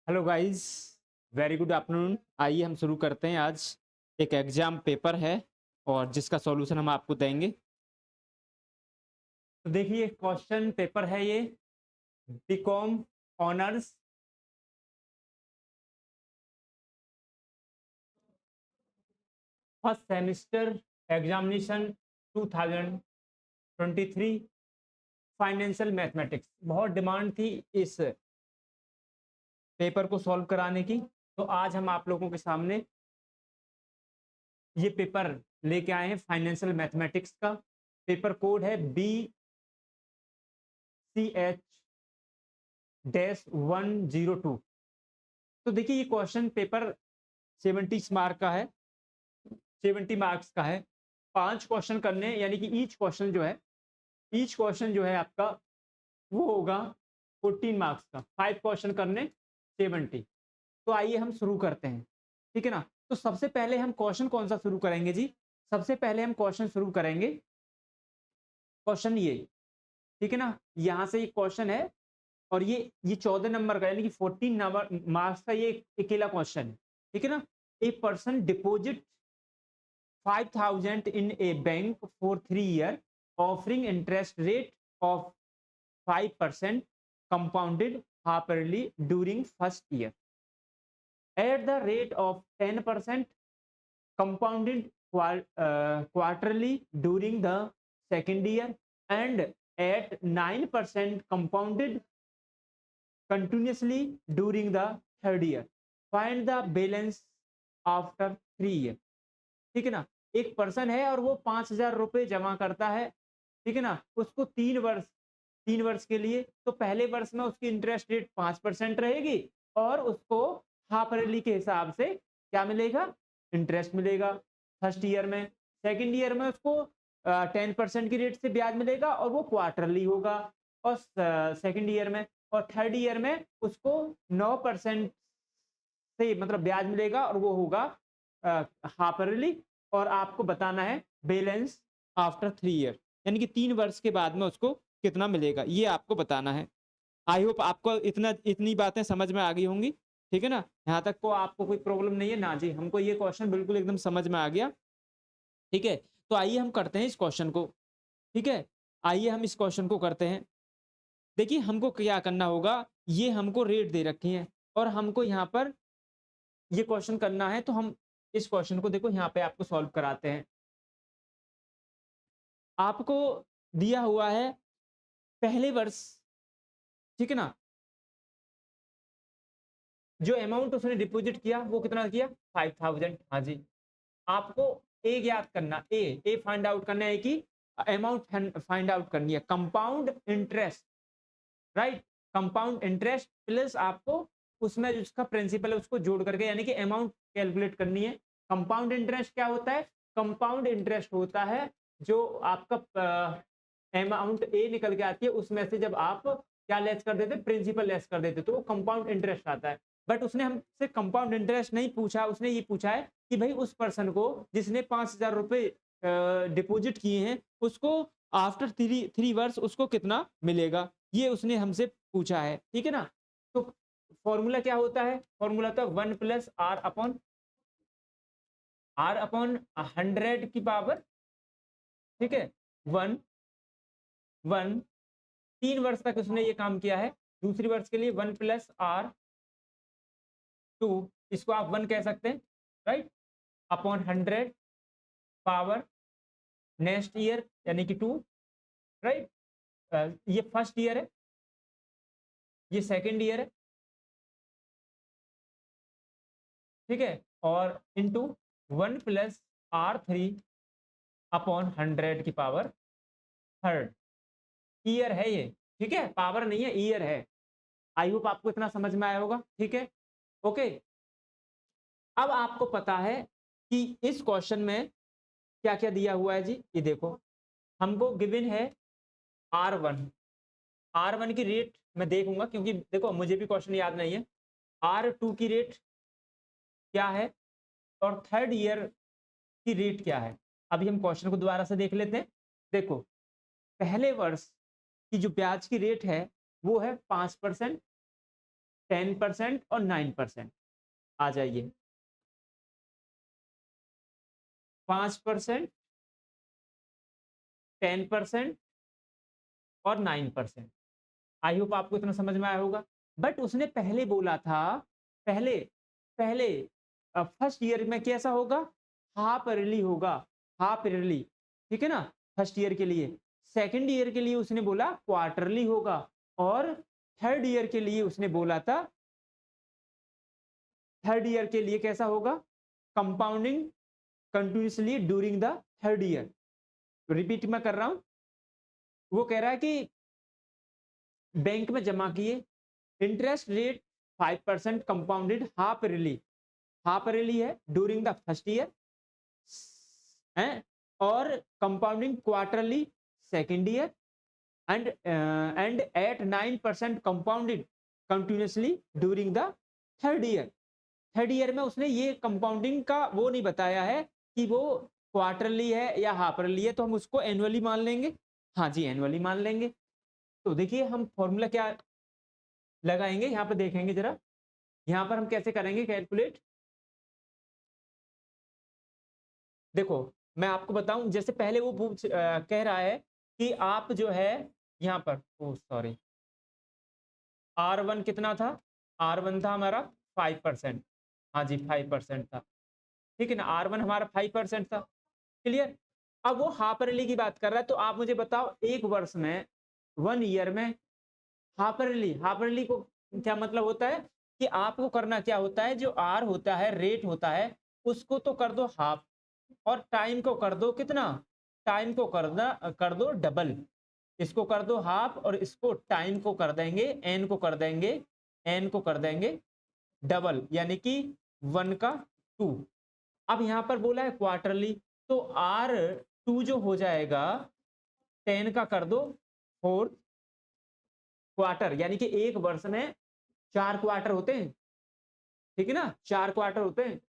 Hello guys, very good afternoon. आइए हम शुरू करते हैं। आज एक एग्जाम पेपर है और जिसका सॉल्यूशन हम आपको देंगे। तो देखिए, क्वेश्चन पेपर है ये, BCom honours first semester examination 2023 financial mathematics. बहुत डिमांड थी इस पेपर को सॉल्व कराने की, तो आज हम आप लोगों के सामने ये पेपर लेके आए हैं। फाइनेंशियल मैथमेटिक्स का पेपर कोड है BCH-102। तो देखिए, ये क्वेश्चन पेपर 70 मार्क का है, 70 मार्क्स का है। 5 क्वेश्चन करने, यानी कि ईच क्वेश्चन जो है आपका वो होगा 14 मार्क्स का। 5 क्वेश्चन करने 70। तो आइए हम शुरू करते हैं, ठीक है ना। तो सबसे पहले हम क्वेश्चन कौन सा शुरू करेंगे जी? सबसे पहले हम क्वेश्चन शुरू करेंगे क्वेश्चन ये, ठीक है ना। यहाँ से ये क्वेश्चन है और ये 14 नंबर का, यानी कि 14 नंबर मार्क्स का ये अकेला क्वेश्चन है, ठीक है ना। A person deposit 5,000 in A bank for 3 years offering interest rate of 5% compounded half-yearly during first year at the rate of 10% compounded quarterly during the second year and at 9% compounded continuously during the third year. Find the balance after 3 years। ठीक है ना। एक person है और वो 5,000 रुपए जमा करता है, ठीक है ना। उसको 3 वर्ष के लिए, तो पहले वर्ष में उसकी इंटरेस्ट रेट 5% रहेगी और उसको हाफ ईयरली के हिसाब से क्या मिलेगा? इंटरेस्ट मिलेगा। फर्स्ट ईयर में, सेकंड ईयर में उसको 10% की रेट से ब्याज मिलेगा और वो क्वार्टरली होगा। और सेकंड ईयर में और थर्ड ईयर में उसको 9% से मतलब ब्याज मिलेगा और वो होगा हाफ ईयरली। और आपको बताना है बैलेंस आफ्टर 3 ईयर, यानी कि 3 वर्ष के बाद में उसको कितना मिलेगा, ये आपको बताना है। आई होप आपको इतनी बातें समझ में आ गई होंगी, ठीक है ना। यहाँ तक को आपको कोई प्रॉब्लम नहीं है ना जी? हमको ये क्वेश्चन बिल्कुल एकदम समझ में आ गया, ठीक है। तो आइए हम करते हैं इस क्वेश्चन को, ठीक है। आइए हम इस क्वेश्चन को करते हैं। देखिए, हमको क्या करना होगा, ये हमको रेट दे रखी है और हमको यहाँ पर ये क्वेश्चन करना है। तो हम इस क्वेश्चन को देखो यहाँ पे आपको सॉल्व कराते हैं। आपको दिया हुआ है पहले वर्ष, ठीक है ना। जो अमाउंट उसने डिपॉजिट किया वो कितना किया? 5,000। हाँ जी। आपको ए ज्ञात करना, ए फाइंड आउट करना है कि अमाउंट फाइंड आउट करनी है। Compound interest, right. Compound interest plus आपको उसमें जिसका प्रिंसिपल है उसको जोड़ करके, यानी कि अमाउंट कैलकुलेट करनी है। कंपाउंड इंटरेस्ट क्या होता है? कंपाउंड इंटरेस्ट होता है जो आपका अमाउंट ए निकल के आती है, उसमें से जब आप क्या लेस कर देते? प्रिंसिपल लेस कर देते, तो वो कंपाउंड इंटरेस्ट आता है। बट उसने हमसे कंपाउंड इंटरेस्ट नहीं पूछा, उसने ये पूछा है कि भाई उस पर्सन को जिसने 5,000 रुपए डिपॉजिट किए हैं उसको आफ्टर थ्री वर्ष उसको कितना मिलेगा, ये उसने हमसे पूछा है, ठीक है ना। तो फॉर्मूला क्या होता है? फॉर्मूला तो 1+R अपॉन 100 ठीक है। 1 3 वर्ष तक उसने ये काम किया है। दूसरी वर्ष के लिए 1+R2, इसको आप 1 कह सकते हैं, right, upon 100 power next year यानी कि 2, राइट। ये फर्स्ट ईयर है, ये सेकंड ईयर है, ठीक है। और इंटू 1+R3 अपॉन 100 ईयर है ये, ठीक है। पावर नहीं है, ईयर है। आई होप आपको इतना समझ में आया होगा, ठीक है, ओके। अब आपको पता है कि इस क्वेश्चन में क्या क्या दिया हुआ है जी। ये देखो, हमको गिवन है R1। R1 की रेट मैं देखूंगा क्योंकि देखो मुझे भी क्वेश्चन याद नहीं है। R2 की रेट क्या है और थर्ड ईयर की रेट क्या है? अभी हम क्वेश्चन को दोबारा से देख लेते हैं। देखो, पहले वर्ष की जो ब्याज की रेट है वो है 5%, 10% और 9%। आ जाइए, 5%, 10% और 9%। आई होप आपको इतना समझ में आया होगा। बट उसने पहले बोला था, पहले पहले फर्स्ट ईयर में कैसा होगा, हाफ ईयरली होगा, हाफ ईयरली, ठीक है ना, फर्स्ट ईयर के लिए। सेकंड ईयर के लिए उसने बोला क्वार्टरली होगा, और थर्ड ईयर के लिए उसने बोला था, थर्ड ईयर के लिए कैसा होगा, compounding continuously during the third year. Repeat मैं कर रहा हूं, वो कह रहा है कि बैंक में जमा किए, interest rate 5% compounded half yearly, half yearly है ड्यूरिंग द फर्स्ट ईयर है, और compounding quarterly second year, and at 9% compounded continuously during the third year. Third year में उसने ये कंपाउंडिंग का वो नहीं बताया है कि वो क्वार्टरली है या हाफ ईयरली है, तो हम उसको एनुअली मान लेंगे। हाँ जी, एनुअली मान लेंगे। तो देखिए हम फॉर्मूला क्या लगाएंगे, यहाँ पर देखेंगे जरा, यहाँ पर हम कैसे करेंगे कैलकुलेट। देखो मैं आपको बताऊं, जैसे पहले वो कह रहा है कि आप जो है यहाँ पर, ओ सॉरी, R1 कितना था, R1 था हमारा 5%, हाँ जी 5% था, ठीक है ना, R1 हमारा 5% था, क्लियर। अब वो हाफ ईयरली की बात कर रहा है, तो आप मुझे बताओ एक वर्ष में, 1 ईयर में हाफ ईयरली, हाफ ईयरली को क्या मतलब होता है कि आपको करना क्या होता है, जो आर होता है, रेट होता है, उसको तो कर दो हाफ, और टाइम को कर दो कितना, टाइम को कर दो डबल, इसको कर दो हाफ और इसको टाइम को कर देंगे, एन को कर देंगे, एन को कर देंगे डबल, यानी कि 1 का 2। अब यहां पर बोला है क्वार्टरली, तो R2 जो हो जाएगा 10 का कर दो 4 क्वार्टर, यानी कि एक वर्ष में 4 क्वार्टर होते हैं, ठीक है ना, 4 क्वार्टर होते हैं,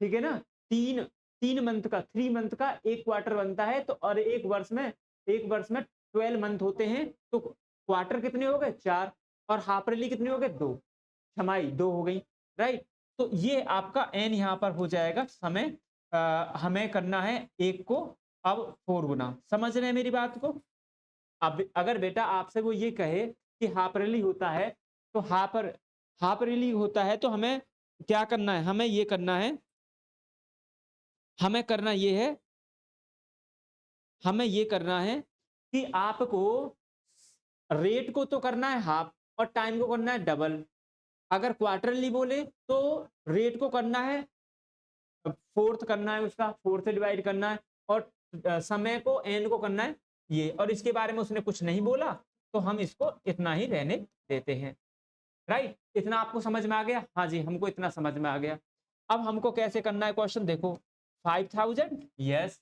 ठीक है ना, तीन तीन मंथ का, 3 मंथ का एक क्वार्टर बनता है, तो और एक वर्ष में 12 मंथ होते हैं, तो क्वार्टर कितने हो गए 4, और हाफ ईयरली कितने हो गए 2, छमाई 2 हो गई, राइट। तो ये आपका एन यहाँ पर हो जाएगा समय, हमें करना है एक को अब 4 गुना, समझ रहे हैं मेरी बात को। अब अगर बेटा आपसे वो ये कहे कि हाफ ईयरली होता है, तो हाफ ईयरली होता है, तो हमें क्या करना है, हमें ये करना है, हमें करना ये है, हमें ये करना है कि आपको रेट को तो करना है हाफ और टाइम को करना है डबल। अगर क्वार्टरली बोले तो रेट को करना है फोर्थ, करना है उसका फोर्थ से डिवाइड करना है, और समय को एन को करना है ये, और इसके बारे में उसने कुछ नहीं बोला, तो हम इसको इतना ही रहने देते हैं, राइट। इतना आपको समझ में आ गया, हाँ जी हमको इतना समझ में आ गया। अब हमको कैसे करना है क्वेश्चन देखो, 5000, यस,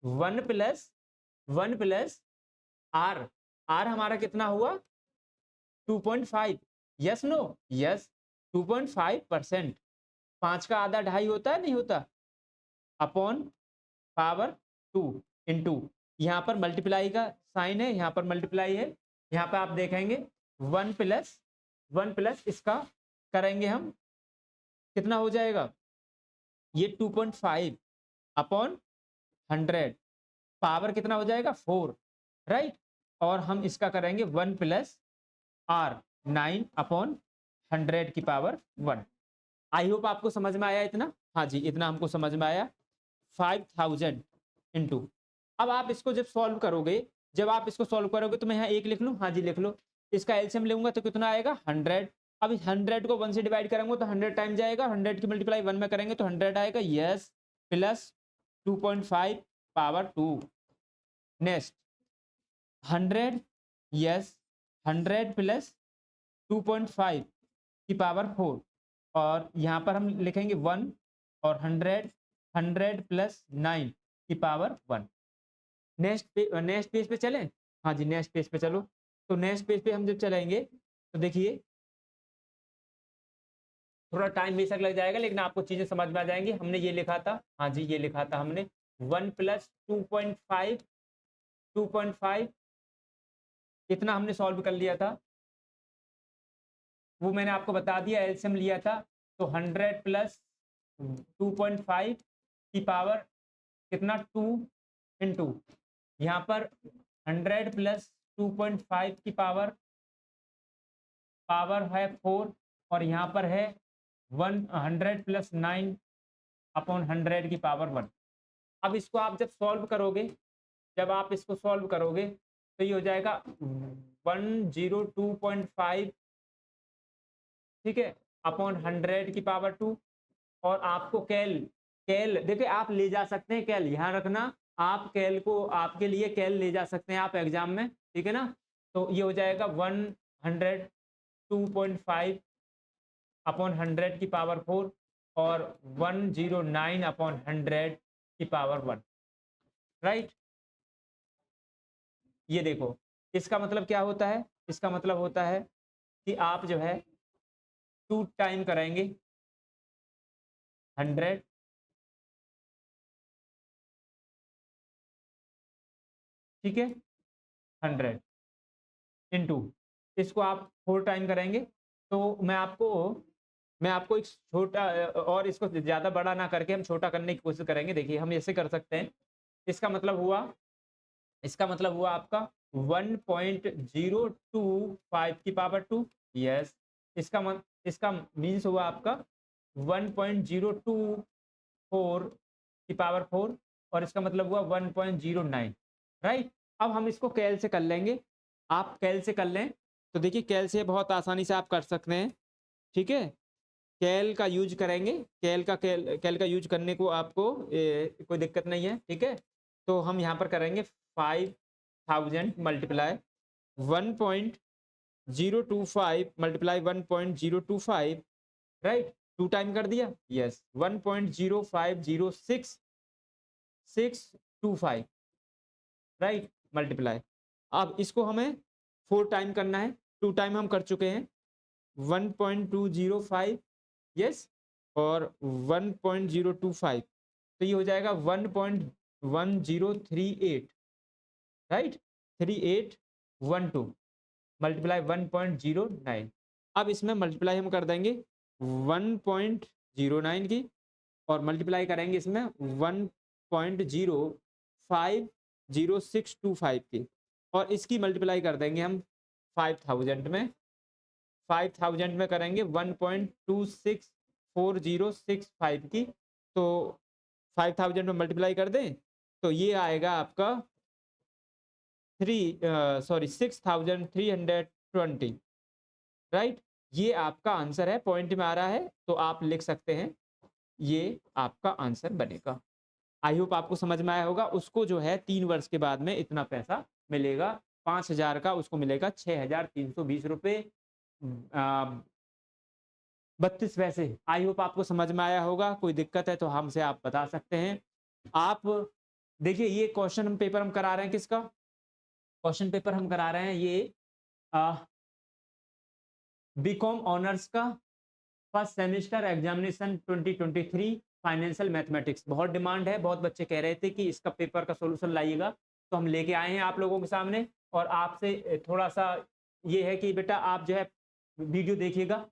1 प्लस आर, आर हमारा कितना हुआ 2.5, यस नो, यस 2.5%, 5 का आधा 2.5 होता है नहीं होता, अपॉन पावर 2 इंटू, यहाँ पर मल्टीप्लाई का साइन है, यहाँ पर मल्टीप्लाई है, यहाँ पर आप देखेंगे 1 प्लस इसका करेंगे हम, कितना हो जाएगा ये 2.5 अपॉन 100, पावर कितना हो जाएगा 4, राइट। और हम इसका करेंगे 1 प्लस आर 9 अपॉन 100 की पावर 1। आई होप आपको समझ में आया इतना, हाँ जी इतना हमको समझ में आया। 5000 इंटू, अब आप इसको जब सॉल्व करोगे, जब आप इसको सॉल्व करोगे तो मैं यहाँ एक लिख लूँ, हाँ जी लिख लो, इसका एलसीएम लूंगा तो कितना आएगा 100। अब इस 100 को 1 से डिवाइड करेंगे तो 100 टाइम जाएगा, 100 की मल्टीप्लाई 1 में करेंगे तो 100 आएगा, yes, plus 2.5 power 2, next 100, yes, 100 plus 2.5 की पावर 4, और यहाँ पर हम लिखेंगे 1, और 100 प्लस 9 की पावर 1। नेक्स्ट पेज पे चलें, हाँ जी नेक्स्ट पेज पे चलो। तो नेक्स्ट पेज पे हम जब चलेंगे तो देखिए थोड़ा टाइम बेशक लग जाएगा, लेकिन आपको चीजें समझ में आ जाएंगी। हमने ये लिखा था, हाँ जी ये लिखा था हमने 1 प्लस 2.5 इतना हमने सॉल्व कर लिया था, वो मैंने आपको बता दिया, एलसीएम लिया था, तो 100 प्लस 2.5 की पावर कितना 2 इंटू यहाँ पर 100 प्लस 2.5 की पावर है 4 और यहाँ पर है 100 प्लस 9 अपॉन 100 की पावर 1। अब इसको आप जब सॉल्व करोगे, जब आप इसको सॉल्व करोगे तो ये हो जाएगा 102.5, ठीक है, अपॉन 100 की पावर 2। और आपको कैल कैल देखिए आप ले जा सकते हैं, कैल यहाँ रखना, आप कैल को आपके लिए कैल ले जा सकते हैं आप एग्जाम में, ठीक है ना। तो ये हो जाएगा 102.5 अपॉन 100 की पावर 4 और 109 अपॉन 100 की पावर 1, राइट। ये देखो, इसका मतलब क्या होता है, इसका मतलब होता है कि आप जो है 2 टाइम करेंगे 100, ठीक है, 100 इंटू इसको आप 4 टाइम करेंगे। तो मैं आपको एक छोटा और इसको ज़्यादा बड़ा ना करके हम छोटा करने की कोशिश करेंगे। देखिए हम ऐसे कर सकते हैं, इसका मतलब हुआ आपका 1.025 की पावर 2, यस। इसका मीन्स हुआ आपका 1.024 की पावर 4 और इसका मतलब हुआ 1.09, राइट। अब हम इसको कैल से कर लेंगे, आप कैल से कर लें तो देखिए कैल से बहुत आसानी से आप कर सकते हैं, ठीक है। कैल का यूज करेंगे, कैल का यूज करने को आपको कोई दिक्कत नहीं है, ठीक है। तो हम यहाँ पर करेंगे 5000 मल्टीप्लाई 1.025 मल्टीप्लाई 1.025, राइट। 2 टाइम कर दिया, यस, 1.0506625, राइट, मल्टीप्लाई। अब इसको हमें 4 टाइम करना है, 2 टाइम हम कर चुके हैं, 1.205, यस, और 1.025, तो ये हो जाएगा 1.1038, राइट, 3812 मल्टीप्लाई 1.09। अब इसमें मल्टीप्लाई हम कर देंगे 1.09 की और मल्टीप्लाई करेंगे इसमें 1.0500625 की और इसकी मल्टीप्लाई कर देंगे हम 5000 में, 5000 में करेंगे 1.264065 की। तो 5000 में मल्टीप्लाई कर दें तो ये आएगा आपका 6320, राइट। ये आपका आंसर है, पॉइंट में आ रहा है तो आप लिख सकते हैं, ये आपका आंसर बनेगा। आई होप आपको समझ में आया होगा। उसको जो है 3 वर्ष के बाद में इतना पैसा मिलेगा, 5000 का उसको मिलेगा 6320 रुपये 32 पैसे। आई होप आपको समझ में आया होगा। कोई दिक्कत है तो हमसे आप बता सकते हैं। आप देखिए ये क्वेश्चन पेपर हम करा रहे हैं, किसका क्वेश्चन पेपर हम करा रहे हैं, ये बीकॉम ऑनर्स का first semester examination 2023 financial mathematics. बहुत डिमांड है, बहुत बच्चे कह रहे थे कि इसका पेपर का सॉल्यूशन लाइएगा, तो हम लेके आए हैं आप लोगों के सामने। और आपसे थोड़ा सा ये है कि बेटा आप जो है वीडियो देखिएगा,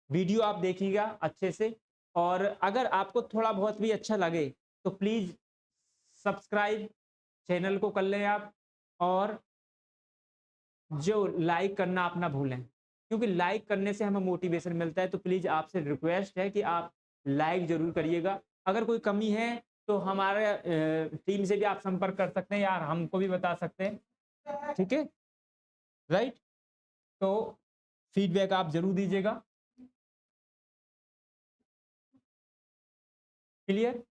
वीडियो आप देखिएगा अच्छे से, और अगर आपको थोड़ा बहुत भी अच्छा लगे तो प्लीज़ सब्सक्राइब चैनल को कर लें आप, और जो लाइक करना आप ना भूलें, क्योंकि लाइक करने से हमें मोटिवेशन मिलता है। तो प्लीज़ आपसे रिक्वेस्ट है कि आप लाइक ज़रूर करिएगा। अगर कोई कमी है तो हमारे टीम से भी आप संपर्क कर सकते हैं या हमको भी बता सकते हैं, ठीक है, राइट। तो फीडबैक आप ज़रूर दीजिएगा। क्लियर,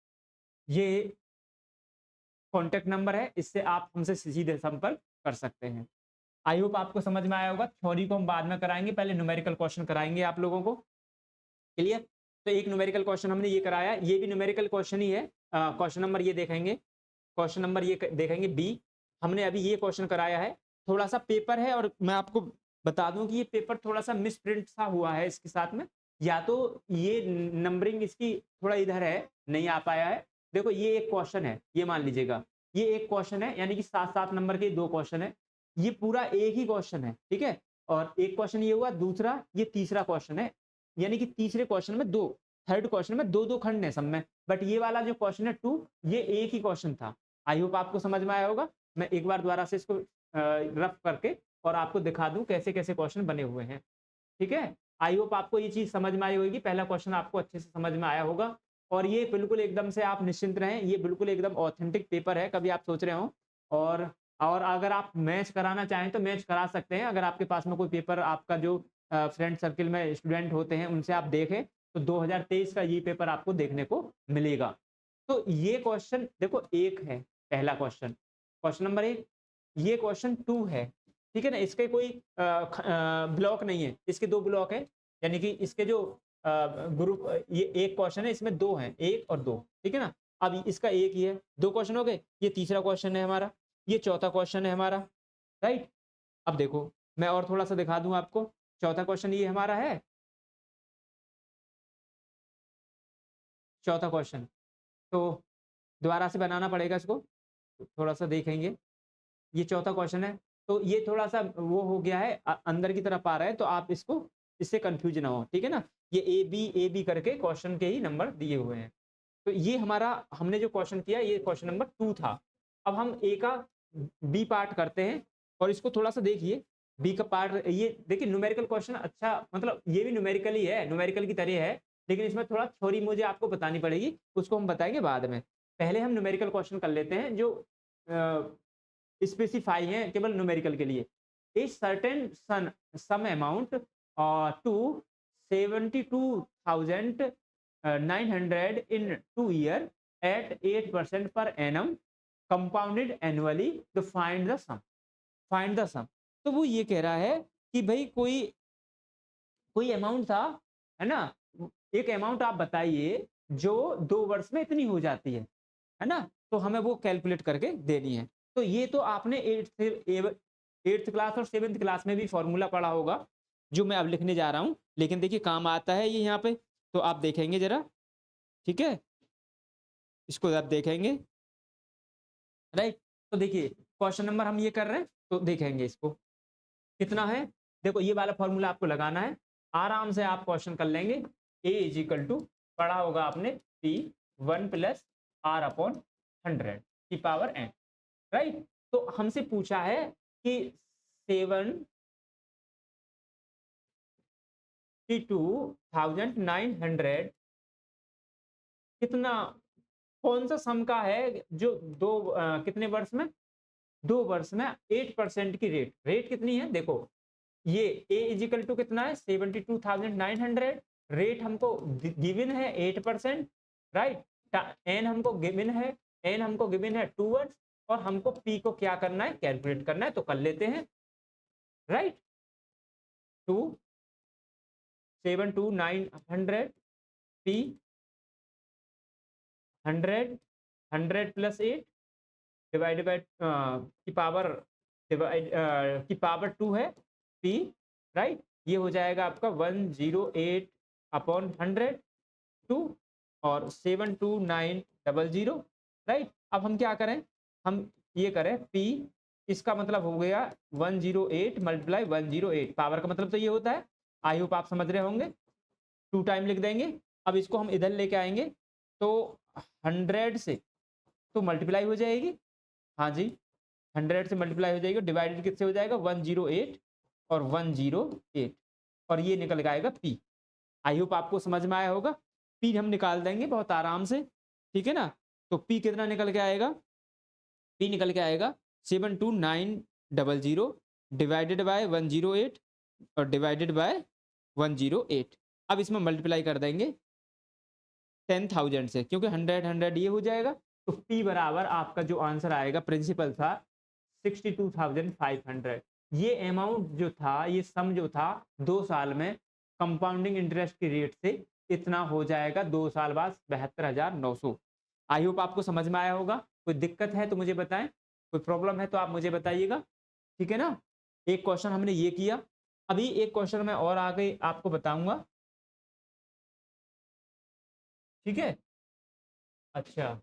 ये कॉन्टैक्ट नंबर है, इससे आप हमसे सीधे संपर्क कर सकते हैं। आई होप आपको समझ में आया होगा। थ्योरी को हम बाद में कराएंगे, पहले न्यूमेरिकल क्वेश्चन कराएंगे आप लोगों को। क्लियर, तो एक न्यूमेरिकल क्वेश्चन हमने ये कराया, ये भी न्यूमेरिकल क्वेश्चन ही है। क्वेश्चन नंबर ये देखेंगे, क्वेश्चन नंबर ये देखेंगे बी। हमने अभी ये क्वेश्चन कराया है, थोड़ा सा पेपर है, और मैं आपको बता दूं कि ये पेपर थोड़ा सा मिस प्रिंट सा हुआ है इसके साथ में, या तो ये नंबरिंग इसकी थोड़ा इधर है, नहीं आ पाया है। देखो ये एक क्वेश्चन है, ये मान लीजिएगा, ये एक क्वेश्चन है, यानी कि 7-7 नंबर के 2 क्वेश्चन है, ये पूरा एक ही क्वेश्चन है, ठीक है। और एक क्वेश्चन ये हुआ, दूसरा ये तीसरा क्वेश्चन है, यानी कि तीसरे क्वेश्चन में दो, थर्ड क्वेश्चन में दो दो खंड है सब में, बट ये वाला जो क्वेश्चन है 2, ये एक ही क्वेश्चन था। आई होप आपको समझ में आया होगा। मैं एक बार दोबारा से इसको रफ करके और आपको दिखा दूं कैसे कैसे क्वेश्चन बने हुए हैं। ठीक है, आई होप आपको ये चीज समझ में आई होगी, पहला क्वेश्चन आपको अच्छे से समझ में आया होगा। और ये बिल्कुल एकदम से आप निश्चिंत रहें, ये बिल्कुल एकदम ऑथेंटिक पेपर है, कभी आप सोच रहे हो। और और अगर आप मैच कराना चाहें तो मैच करा सकते हैं, अगर आपके पास में कोई पेपर, आपका जो फ्रेंड सर्किल में स्टूडेंट होते हैं उनसे आप देखें तो 2023 का ये पेपर आपको देखने को मिलेगा। तो ये क्वेश्चन देखो एक है, पहला क्वेश्चन, क्वेश्चन नंबर 1। ये क्वेश्चन 2 है, ठीक है ना, इसके कोई ब्लॉक नहीं है, इसके 2 ब्लॉक है, यानी कि इसके जो ग्रुप, ये एक क्वेश्चन है, इसमें 2 हैं, 1 और 2, ठीक है ना। अब इसका एक ही है, 2 क्वेश्चन हो गए, ये तीसरा क्वेश्चन है हमारा, ये चौथा क्वेश्चन है हमारा, राइट। अब देखो मैं और थोड़ा सा दिखा दूं आपको, चौथा क्वेश्चन ये हमारा है, चौथा क्वेश्चन। तो दोबारा से बनाना पड़ेगा इसको, थोड़ा सा देखेंगे, ये चौथा क्वेश्चन है। तो ये थोड़ा सा वो हो गया है, अंदर की तरफ आ रहा है, तो आप इसको, इससे कंफ्यूज ना हो, ठीक है ना। ये ए बी करके क्वेश्चन के ही नंबर दिए हुए हैं। तो ये हमारा, हमने जो क्वेश्चन किया ये क्वेश्चन नंबर 2 था। अब हम ए का बी पार्ट करते हैं, और इसको थोड़ा सा देखिए, बी का पार्ट, ये देखिए न्यूमेरिकल क्वेश्चन, अच्छा मतलब ये भी न्यूमेरिकल ही है, न्यूमेरिकल की तरह है, लेकिन इसमें थोड़ा थ्योरी मुझे आपको बतानी पड़ेगी, उसको हम बताएंगे बाद में। पहले हम न्यूमेरिकल क्वेश्चन कर लेते हैं जो स्पेसिफाई है केवल न्यूमेरिकल के लिए। A certain sum sum amount to 72,900 in 2 year at 8% per annum compounded annually, तो find the sum, find the sum. तो वो ये कह रहा है कि भाई कोई कोई अमाउंट था, है ना, एक अमाउंट आप बताइए जो 2 वर्ष में इतनी हो जाती है ना, तो हमें वो कैलकुलेट करके देनी है। तो ये तो आपने एट्थ क्लास और 7th क्लास में भी फॉर्मूला पढ़ा होगा, जो मैं अब लिखने जा रहा हूँ, लेकिन देखिए काम आता है ये यहाँ पे, तो आप देखेंगे जरा, ठीक है, इसको आप देखेंगे, राइट। तो देखिए क्वेश्चन नंबर हम ये कर रहे हैं, तो देखेंगे इसको कितना है। देखो ये वाला फॉर्मूला आपको लगाना है, आराम से आप क्वेश्चन कर लेंगे। ए इज इक्वल टू, पढ़ा होगा आपने, पी 1 प्लस आर अपॉन 100 की पावर एन, राइट। तो हमसे पूछा है कि 72,900 कितना, कौन सा सम का है जो कितने वर्ष में, 2 वर्ष में 8% की रेट कितनी है, देखो ये ए इजिकल टू कितना है 72,900, रेट हमको गिवन है 8%, राइट। एन हमको गिवन है, एन हमको गिवन है 2 वर्ष, और हमको पी को क्या करना है, कैलकुलेट करना है, तो कर लेते हैं, right. 2 72,900 P 100 plus 8 divided by की पावर 2 है पी, राइट। ये हो जाएगा आपका 108 अपॉन 100 2 और 72900, राइट। अब हम क्या करें, हम ये करें पी, इसका मतलब हो गया 108 मल्टीप्लाई 108, पावर का मतलब तो ये होता है, आई होप आप समझ रहे होंगे, 2 टाइम लिख देंगे। अब इसको हम इधर लेके आएंगे, तो 100 से तो मल्टीप्लाई हो जाएगी, हाँ जी, 100 से मल्टीप्लाई हो जाएगी, डिवाइडेड किससे हो जाएगा 108 और 108, और ये निकल आएगा पी। आई होप आपको समझ में आया होगा। पी हम निकाल देंगे बहुत आराम से, ठीक है ना। तो पी कितना निकल के आएगा, पी निकल के आएगा 72,900 डिवाइडेड बाय 108 और डिवाइडेड बाय 108। अब इसमें मल्टीप्लाई कर देंगे 10,000 से, क्योंकि 100 ये हो जाएगा, तो P बराबर आपका जो आंसर आएगा प्रिंसिपल था 62,500। ये अमाउंट जो था, ये सम जो था 2 साल में कंपाउंडिंग इंटरेस्ट की रेट से इतना हो जाएगा, 2 साल बाद 72,900। आई होप आपको समझ में आया होगा। कोई दिक्कत है तो मुझे बताएं, कोई प्रॉब्लम है तो आप मुझे बताइएगा, ठीक है ना। एक क्वेश्चन हमने ये किया, अभी एक क्वेश्चन मैं और आगे आपको बताऊंगा, ठीक है। अच्छा,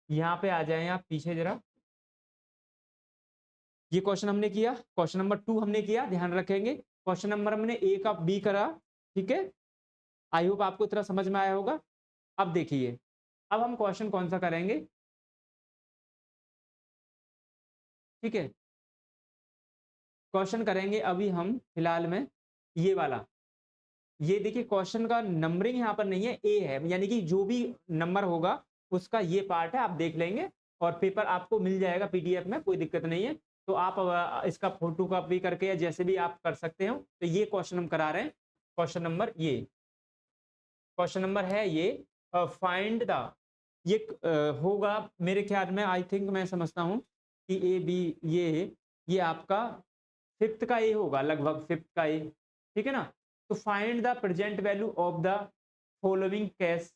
यहाँ पे आ जाएं आप पीछे जरा, ये क्वेश्चन हमने किया, क्वेश्चन नंबर 2 हमने किया, ध्यान रखेंगे। क्वेश्चन नंबर हमने ए का बी करा, ठीक है। आई होप आपको इतना समझ में आया होगा। अब देखिए, अब हम क्वेश्चन कौन सा करेंगे, ठीक है। क्वेश्चन करेंगे अभी हम फिलहाल में ये वाला। ये देखिए क्वेश्चन का नंबरिंग यहाँ पर नहीं है, ए है, यानी कि जो भी नंबर होगा उसका ये पार्ट है, आप देख लेंगे और पेपर आपको मिल जाएगा पीडीएफ में, कोई दिक्कत नहीं है। तो आप इसका फोटो कॉपी करके या जैसे भी आप कर सकते हो। तो ये क्वेश्चन हम करा रहे हैं, क्वेश्चन नंबर ये, क्वेश्चन नंबर है ये, फाइंड द, ये होगा मेरे ख्याल में, आई थिंक मैं समझता हूँ कि ए बी, ये आपका फिफ्थ का ए होगा, लगभग फिफ्थ का ए, ठीक है ना। तो find the present value of the following cash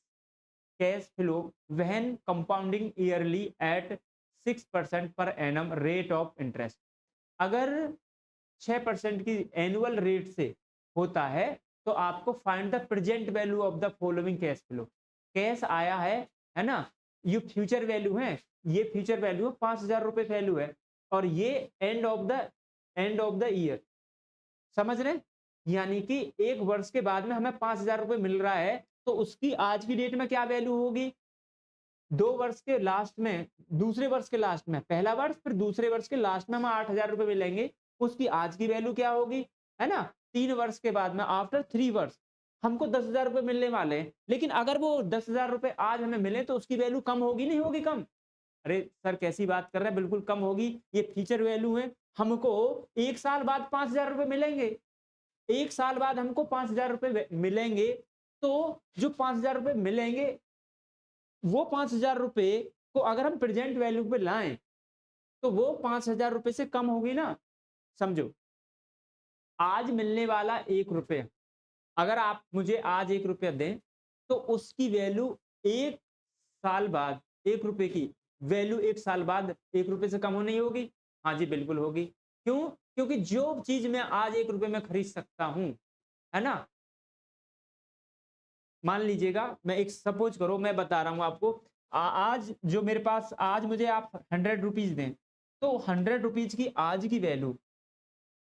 flow when compounding yearly at 6% per annum rate of interest. अगर 6% की एनुअल रेट से होता है तो आपको find the present value of the following cash flow. Cash आया है ना, ये फ्यूचर वैल्यू है, ये फ्यूचर वैल्यू है, 5,000 रुपए वैल्यू है, और ये एंड ऑफ द ईयर, समझ रहे हैं? यानी कि एक वर्ष के बाद में हमें 5,000 रुपए मिल रहा है, तो उसकी आज की डेट में क्या वैल्यू होगी? 2 वर्ष के लास्ट में, दूसरे वर्ष के लास्ट में, पहला वर्ष फिर दूसरे वर्ष के लास्ट में हमें 8,000 रुपए मिलेंगे, उसकी आज की वैल्यू क्या होगी, है ना। 3 वर्ष के बाद में, आफ्टर 3 वर्ष हमको 10,000 रुपए मिलने वाले हैं, लेकिन अगर वो 10,000 रुपए आज हमें मिले तो उसकी वैल्यू कम होगी, नहीं होगी कम? अरे सर कैसी बात कर रहे हैं, बिल्कुल कम होगी, ये फ्यूचर वैल्यू है। हमको 1 साल बाद 5,000 रुपए मिलेंगे, 1 साल बाद हमको 5,000 रुपए मिलेंगे, तो जो 5,000 रुपए मिलेंगे, वो 5,000 रुपए को अगर हम प्रेजेंट वैल्यू पे लाएं तो वो 5,000 रुपए से कम होगी ना। समझो, आज मिलने वाला 1 रुपया, अगर आप मुझे आज 1 रुपया दें तो उसकी वैल्यू 1 साल बाद, 1 रुपए की वैल्यू 1 साल बाद 1 रुपए से कम हो नहीं होगी? हाँ जी, बिल्कुल होगी। क्यों? क्योंकि जो चीज मैं आज 1 रुपए में खरीद सकता हूं, है ना। मान लीजिएगा, मैं एक सपोज करो, मैं बता रहा हूँ आपको, आज जो मेरे पास, आज मुझे आप 100 रुपीज दें, तो 100 रुपीज की आज की वैल्यू,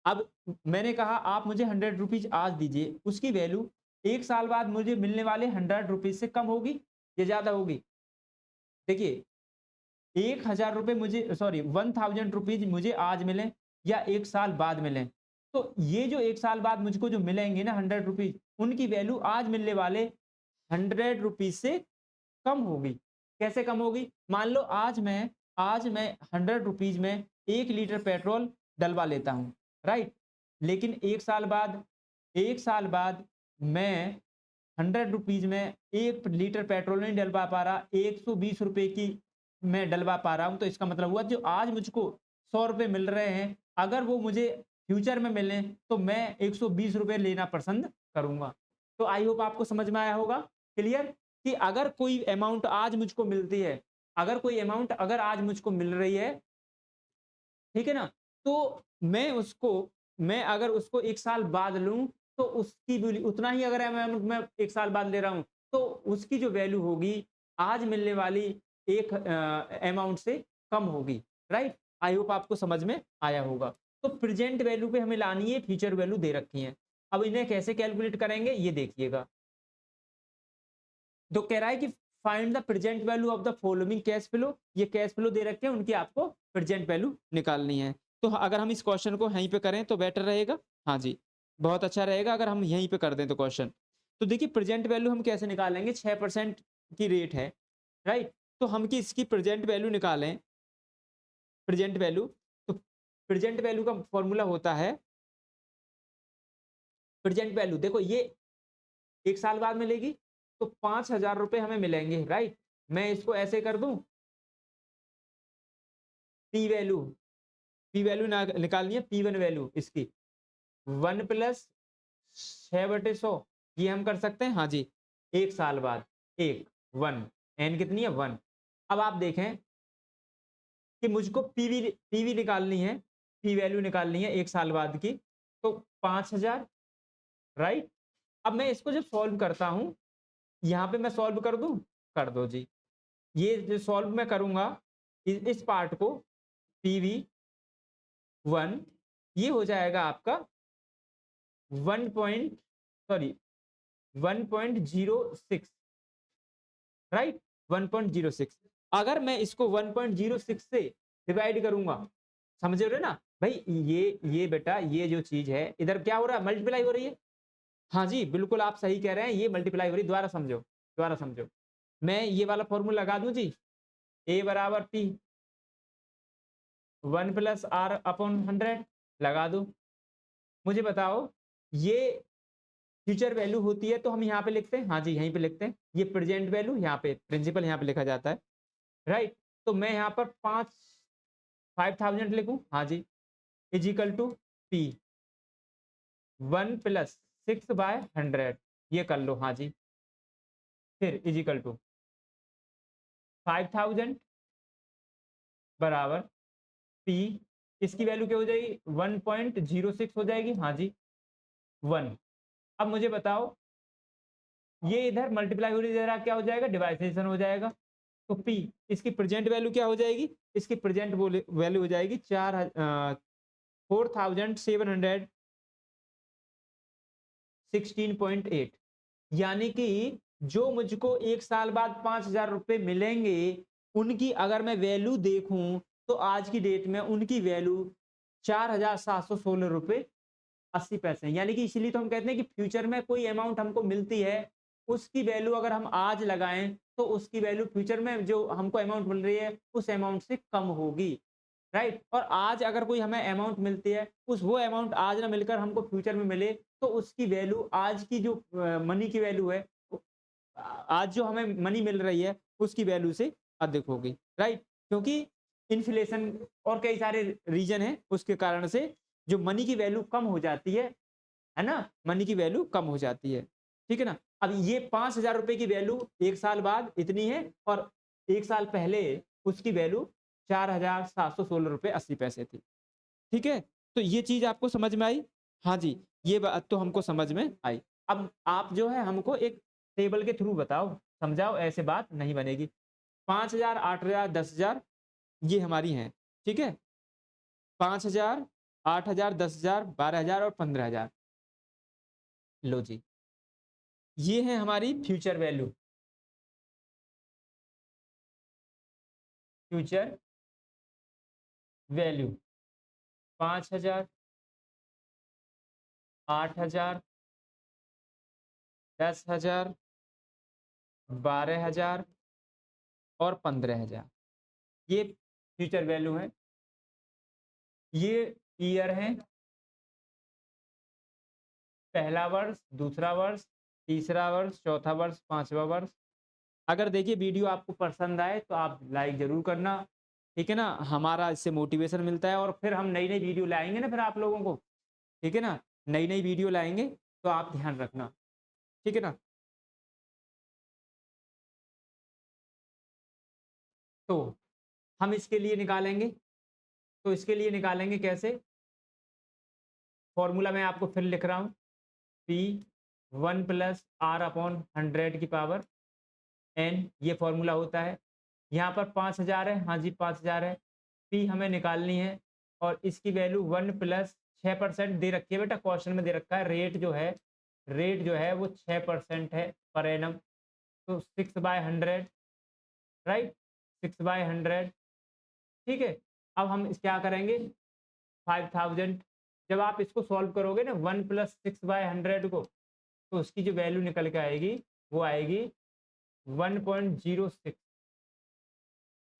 अब मैंने कहा आप मुझे 100 रुपीज आज दीजिए, उसकी वैल्यू 1 साल बाद मुझे मिलने वाले 100 रुपीज से कम होगी या ज्यादा होगी? देखिए, 1,000 रुपए मुझे, सॉरी 1,000 रुपीज मुझे आज मिले या 1 साल बाद मिले, तो ये जो 1 साल बाद मुझको जो मिलेंगे ना 100 रुपीज, उनकी वैल्यू आज मिलने वाले 100 रुपीज से कम होगी। कैसे कम होगी? मान लो आज मैं 100 रुपीज में 1 लीटर पेट्रोल डलवा लेता हूँ, राइट। लेकिन 1 साल बाद मैं 100 रुपीज में 1 लीटर पेट्रोल नहीं डलवा पा रहा, 120 रुपए की मैं डलवा पा रहा हूँ। तो इसका मतलब हुआ जो आज मुझको 100 रुपए मिल रहे हैं, अगर वो मुझे फ्यूचर में मिले तो मैं 120 रुपए लेना पसंद करूंगा। तो आई होप आपको समझ में आया होगा, क्लियर, कि अगर कोई अमाउंट आज मुझको मिलती है, अगर कोई अमाउंट अगर आज मुझको मिल रही है, ठीक है ना, तो मैं अगर उसको 1 साल बाद लूं तो उसकी वैल्यू उतना ही, अगर अमाउंट मैं 1 साल बाद ले रहा हूं तो उसकी जो वैल्यू होगी आज मिलने वाली एक अमाउंट से कम होगी, राइट। आई होप आपको समझ में आया होगा। तो प्रेजेंट वैल्यू पे हमें लानी है, फ्यूचर वैल्यू दे रखी है। अब इन्हें कैसे कैलकुलेट करेंगे ये देखिएगा। तो कह रहा है कि find the present value of the following cash flow, ये कैश फ्लो दे रखे हैं, उनकी आपको प्रेजेंट वैल्यू निकालनी है। तो अगर हम इस क्वेश्चन को यहीं पे करें तो बेटर रहेगा। हाँ जी, बहुत अच्छा रहेगा अगर हम यहीं पे कर दें तो क्वेश्चन। तो देखिए प्रेजेंट वैल्यू हम कैसे निकालेंगे, 6% की रेट है, राइट। तो हम कि इसकी प्रेजेंट वैल्यू निकालें, प्रेजेंट वैल्यू, तो प्रेजेंट वैल्यू का फॉर्मूला होता है, प्रेजेंट वैल्यू देखो ये 1 साल बाद मिलेगी, तो 5,000 रुपए हमें मिलेंगे, राइट। मैं इसको ऐसे कर दूं, पी वैल्यू, निकालनी है, P1 वैल्यू इसकी 1 प्लस 6/100, ये हम कर सकते हैं। हाँ जी, 1 साल बाद 1 एन कितनी है 1। अब आप देखें कि मुझको पीवी निकालनी है, पी वैल्यू निकालनी है 1 साल बाद की, तो 5,000, राइट। अब मैं इसको जब सॉल्व करता हूं, यहाँ पे मैं सॉल्व कर दूं, कर दो जी। ये जो सॉल्व मैं करूंगा, इस पार्ट को पीवी 1, ये हो जाएगा आपका 1.06, राइट, 1.06। अगर मैं इसको 1.06 से डिवाइड करूंगा, समझ रहे हो ना भाई, ये बेटा ये जो चीज है इधर क्या हो रहा है, मल्टीप्लाई हो रही है। हाँ जी, बिल्कुल आप सही कह रहे हैं, ये मल्टीप्लाई हो रही है। दोबारा समझो, दोबारा समझो। मैं ये वाला फॉर्मूला लगा दूं जी, ए बराबर पी 1+r/100 लगा दो। मुझे बताओ, ये फ्यूचर वैल्यू होती है तो हम यहाँ पे लिखते हैं, हाँ जी यहीं पे लिखते हैं। ये प्रेजेंट वैल्यू, यहाँ पे प्रिंसिपल यहाँ पे लिखा जाता है, राइट। तो मैं यहाँ पर 5000 लिखूं, हाँ जी, इज इक्वल टू पी 1+6/100, ये कर लो, हाँ जी। फिर इज इक्वल टू 5000 बराबर पी, इसकी वैल्यू क्या हो जाएगी, 1.06 हो जाएगी, हाँ जी 1। अब मुझे बताओ, ये इधर मल्टीप्लाई हो रही है, क्या हो जाएगा, डिवाइडेशन हो जाएगा। तो P इसकी प्रेजेंट वैल्यू क्या हो जाएगी, इसकी प्रेजेंट वैल्यू हो जाएगी 4716.8, यानी कि जो मुझको एक साल बाद 5000 रुपए मिलेंगे, उनकी अगर मैं वैल्यू देखूं तो आज की डेट में उनकी वैल्यू 4716 रुपए 80 पैसे, यानी कि इसलिए तो हम कहते हैं कि फ्यूचर में कोई अमाउंट हमको मिलती है, उसकी वैल्यू अगर हम आज लगाएं तो उसकी वैल्यू फ्यूचर में जो हमको अमाउंट मिल रही है उस अमाउंट से कम होगी, राइट। और आज अगर कोई हमें अमाउंट मिलती है, उस वो अमाउंट आज ना मिलकर हमको फ्यूचर में मिले, तो उसकी वैल्यू आज की जो मनी की वैल्यू है, आज जो हमें मनी मिल रही है उसकी वैल्यू से अधिक होगी, राइट। क्योंकि इन्फ्लेशन और कई सारे रीजन है, उसके कारण से जो मनी की वैल्यू कम हो जाती है ना, मनी की वैल्यू कम हो जाती है, ठीक है ना। अब ये 5000 रुपए की वैल्यू एक साल बाद इतनी है, और एक साल पहले उसकी वैल्यू 4716 रुपए 80 पैसे थी, ठीक है। तो ये चीज आपको समझ में आई, हाँ जी, ये बात तो हमको समझ में आई। अब आप जो है हमको एक टेबल के थ्रू बताओ, समझाओ, ऐसे बात नहीं बनेगी। 5000, 8000, 10000 ये हमारी हैं, ठीक है। 5000, 8000, 10000, 12000 और 15000, लो जी, ये है हमारी फ्यूचर वैल्यू, फ्यूचर वैल्यू 5000, 8000, 10000, 12000 और 15000, ये फ्यूचर वैल्यू है। ये ईयर है, पहला वर्ष, दूसरा वर्ष, तीसरा वर्ष, चौथा वर्ष, पांचवा वर्ष। अगर देखिए वीडियो आपको पसंद आए तो आप लाइक जरूर करना, ठीक है ना, हमारा इससे मोटिवेशन मिलता है, और फिर हम नई नई वीडियो लाएंगे ना फिर आप लोगों को, ठीक है ना, नई नई वीडियो लाएंगे तो आप ध्यान रखना, ठीक है ना। तो हम इसके लिए निकालेंगे, तो इसके लिए निकालेंगे कैसे, फॉर्मूला मैं आपको फिर लिख रहा हूँ, पी 1+r/100 की पावर n, ये फॉर्मूला होता है। यहाँ पर 5000 है, हाँ जी 5000 है, पी हमें निकालनी है, और इसकी वैल्यू 1+6% दे रखी है बेटा, क्वेश्चन में दे रखा है, रेट जो है वो 6% है पर एनम, तो 6/100, राइट, 6/100, ठीक है। अब हम क्या करेंगे, 5000, जब आप इसको सॉल्व करोगे ना 1+6/100 को, तो उसकी जो वैल्यू निकल के आएगी वो आएगी 1.06,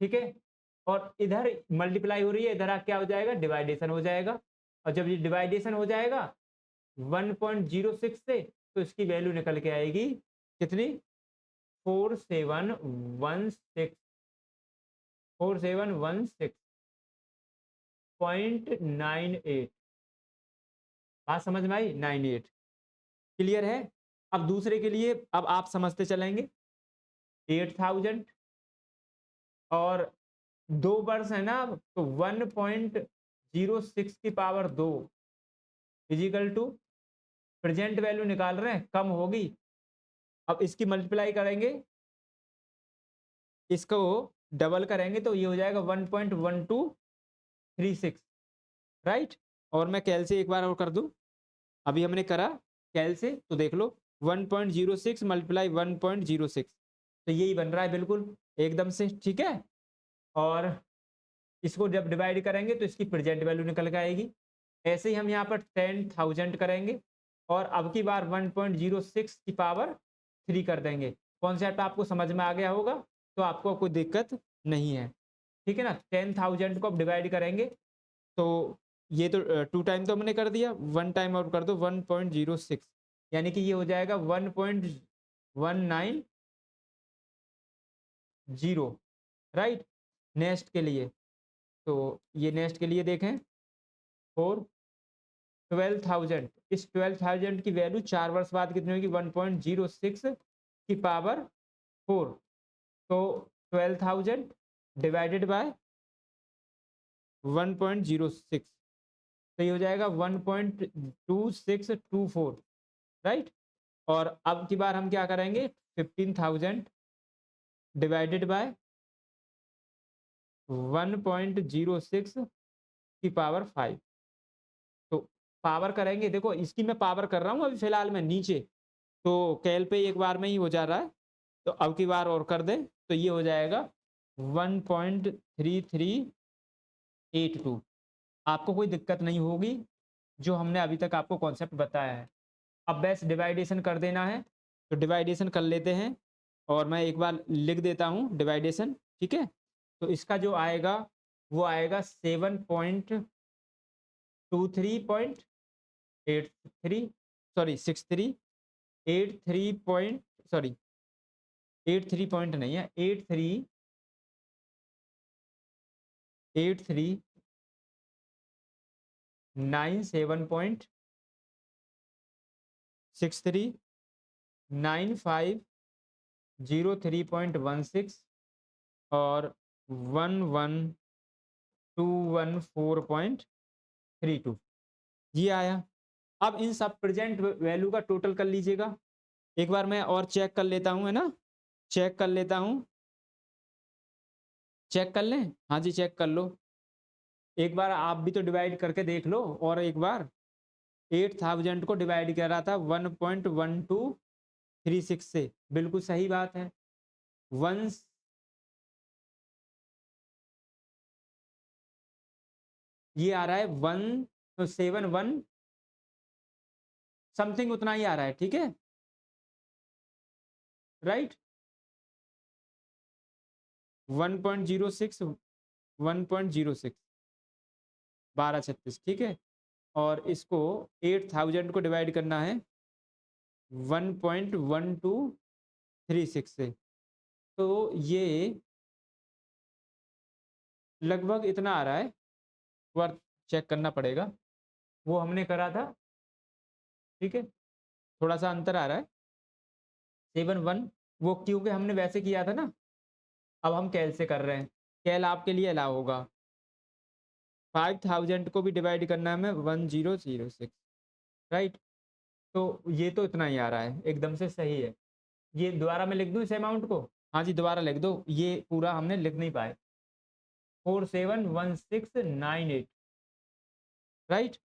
ठीक है। और इधर मल्टीप्लाई हो रही है, इधर क्या हो जाएगा, डिवाइडेशन हो जाएगा, और जब ये डिवाइडेशन हो जाएगा 1.06 से, तो इसकी वैल्यू निकल के आएगी कितनी, 4716, 4716.98, बात समझ में आई, 98, क्लियर है। अब दूसरे के लिए अब आप समझते चलेंगे, 8000 और 2 वर्ष है ना, तो 1.06 की power 2 equal to, present value निकाल रहे हैं, कम होगी, अब इसकी मल्टीप्लाई करेंगे, इसको डबल करेंगे तो ये हो जाएगा 1.1236, राइट। और मैं कैल से एक बार और कर दूं, अभी हमने करा कैल से, तो देख लो 1.06 मल्टीप्लाई 1.06, तो यही बन रहा है बिल्कुल एकदम से, ठीक है। और इसको जब डिवाइड करेंगे तो इसकी प्रेजेंट वैल्यू निकल के आएगी। ऐसे ही हम यहाँ पर 10,000 करेंगे और अब की बार 1.06 की पावर 3 कर देंगे। कॉन्सेप्ट आपको समझ में आ गया होगा, तो आपको कोई दिक्कत नहीं है, ठीक है ना। 10,000 को अब डिवाइड करेंगे तो ये तो 2 टाइम तो हमने कर दिया, 1 टाइम और कर दो 1.06, यानी कि ये हो जाएगा 1.190, राइट। नेक्स्ट के लिए, तो ये नेक्स्ट के लिए देखें, 4 12,000, इस 12,000 की वैल्यू 4 वर्ष बाद कितनी होगी, 1.06 की पावर 4, तो 12,000 डिवाइडेड बाय 1.06, तो ये हो जाएगा 1.2624, राइट। और अब की बार हम क्या करेंगे, 15,000 डिवाइडेड बाय 1.06 की पावर 5, तो पावर करेंगे, देखो इसकी मैं पावर कर रहा हूँ अभी फिलहाल मैं नीचे, तो कैल पे एक बार में ही हो जा रहा है, तो अब की बार और कर दें तो ये हो जाएगा 1.3382। आपको कोई दिक्कत नहीं होगी जो हमने अभी तक आपको कॉन्सेप्ट बताया है। अब बस डिवाइडेशन कर देना है, तो डिवाइडेशन कर लेते हैं और मैं एक बार लिख देता हूँ डिवाइडेशन, ठीक है। तो इसका जो आएगा वो आएगा 7.23.83, सॉरी 83 पॉइंट नहीं है, 83,97.63,9503.16 और 11,214.32 ये आया। अब इन सब प्रेजेंट वैल्यू का टोटल कर लीजिएगा। एक बार मैं और चेक कर लेता हूँ, है ना? चेक कर लेता हूँ। चेक कर लें? हाँ जी, चेक कर लो। एक बार आप भी तो डिवाइड करके देख लो और एक बार 8,000 को डिवाइड कर रहा था 1.1236 से, बिल्कुल सही बात है। वंस ये आ रहा है 171 समथिंग, उतना ही आ रहा है, ठीक है, राइट। 1.06 1.06 1236, ठीक है। और इसको 8,000 को डिवाइड करना है 1.1236 से, तो ये लगभग इतना आ रहा है, वर्थ चेक करना पड़ेगा। वो हमने करा था, ठीक है, थोड़ा सा अंतर आ रहा है 7-1, वो क्योंकि हमने वैसे किया था ना, अब हम कैल से कर रहे हैं। कैल आपके लिए अलाउ होगा। 5,000 को भी डिवाइड करना है हमें 1006, राइट। तो ये तो इतना ही आ रहा है, एकदम से सही है। ये दोबारा मैं लिख दूं इस अमाउंट को? हाँ जी, दोबारा लिख दो, ये पूरा हमने लिख नहीं पाए। 471698, राइट।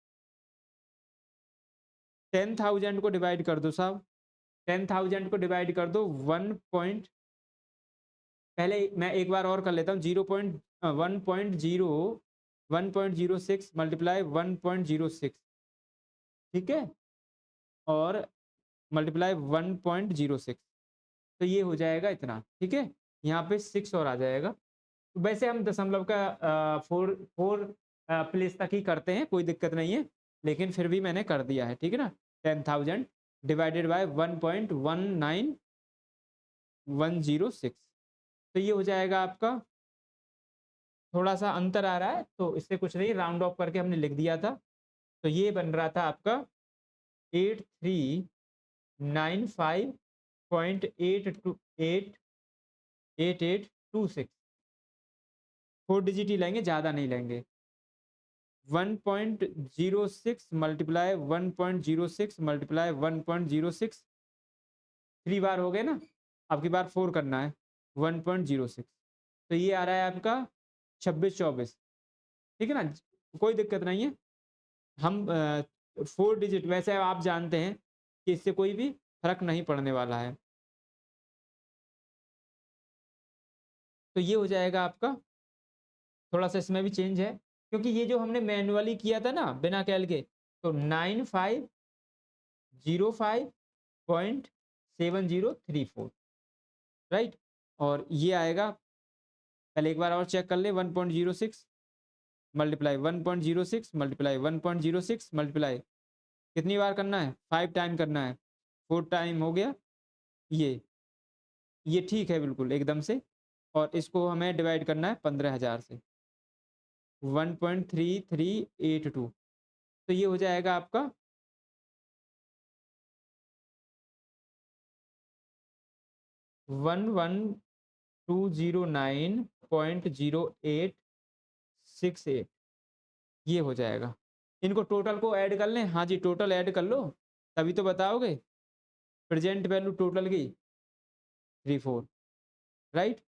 10,000 को डिवाइड कर दो साहब, 10,000 को डिवाइड कर दो 1 पॉइंट, पहले मैं एक बार और कर लेता हूँ, 1.06 मल्टीप्लाई 1.06, ठीक है, और मल्टीप्लाई 1.06, तो ये हो जाएगा इतना, ठीक है। यहाँ पे 6 और आ जाएगा। वैसे हम दशमलव का 4 प्लेस तक ही करते हैं, कोई दिक्कत नहीं है, लेकिन फिर भी मैंने कर दिया है, ठीक है ना। 10,000 डिवाइडेड बाय 1.19106, तो ये हो जाएगा आपका, थोड़ा सा अंतर आ रहा है तो इससे कुछ नहीं, राउंड ऑफ करके हमने लिख दिया था। तो ये बन रहा था आपका 8395.8826, 4 डिजिट ही लेंगे, ज़्यादा नहीं लेंगे। 1.06 मल्टीप्लाई 1.06 मल्टीप्लाई 1.06, 3 बार हो गए ना, अब की बार 4 करना है 1.06, तो ये आ रहा है आपका 2624, ठीक है ना। कोई दिक्कत नहीं है, हम 4 डिजिट, वैसे आप जानते हैं कि इससे कोई भी फर्क नहीं पड़ने वाला है। तो ये हो जाएगा आपका, थोड़ा सा इसमें भी चेंज है क्योंकि ये जो हमने मैन्युअली किया था ना बिना कैल के, तो 9505.7034, राइट। और ये आएगा, पहले एक बार और चेक कर ले, 1.06 मल्टीप्लाई 1.06 मल्टीप्लाई 1.06 मल्टीप्लाई, कितनी बार करना है? 5 टाइम करना है। 4 टाइम हो गया। ये ठीक है बिल्कुल एकदम से। और इसको हमें डिवाइड करना है 15,000 से, 1.3382। तो ये हो जाएगा आपका 11,209.0868, ये हो जाएगा। इनको टोटल को ऐड कर लें। हाँ जी, टोटल ऐड कर लो, तभी तो बताओगे। प्रेजेंट वैल्यू टोटल की 34, राइट,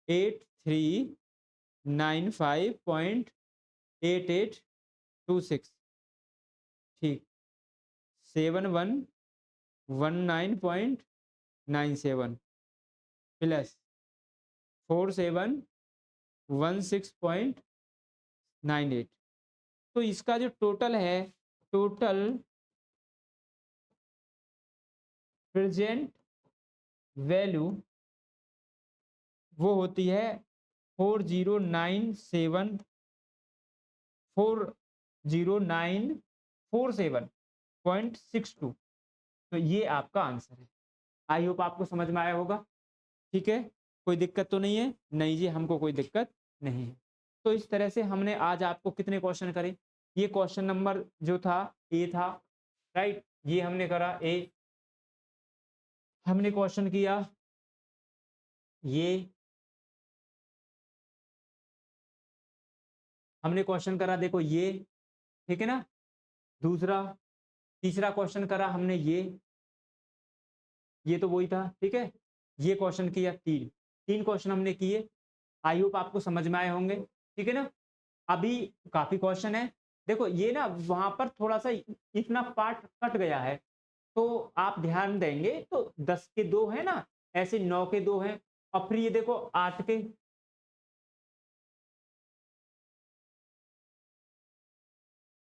8395.8826, ठीक, 7119.97 प्लस 4716.98। तो इसका जो टोटल है, टोटल प्रेजेंट वैल्यू वो होती है 40947 तो ये आपका आंसर है। आई होप आपको समझ में आया होगा। ठीक है, कोई दिक्कत तो नहीं है? नहीं जी, हमको कोई दिक्कत नहीं है। तो इस तरह से हमने आज आपको कितने क्वेश्चन करे? ये क्वेश्चन नंबर जो था ए था, राइट, ये हमने करा ए। हमने क्वेश्चन किया ये, हमने क्वेश्चन करा देखो ये, ठीक है ना। दूसरा, तीसरा क्वेश्चन करा हमने ये तो वही था, ठीक है। ये क्वेश्चन किया, तीन क्वेश्चन हमने किए। आई होप आपको समझ में आए होंगे, ठीक है ना। अभी काफी क्वेश्चन है, देखो ये ना वहां पर थोड़ा सा इतना पार्ट कट गया है, तो आप ध्यान देंगे तो 10 के 2 है ना, ऐसे 9 के 2 हैं, और फिर ये देखो 8 के,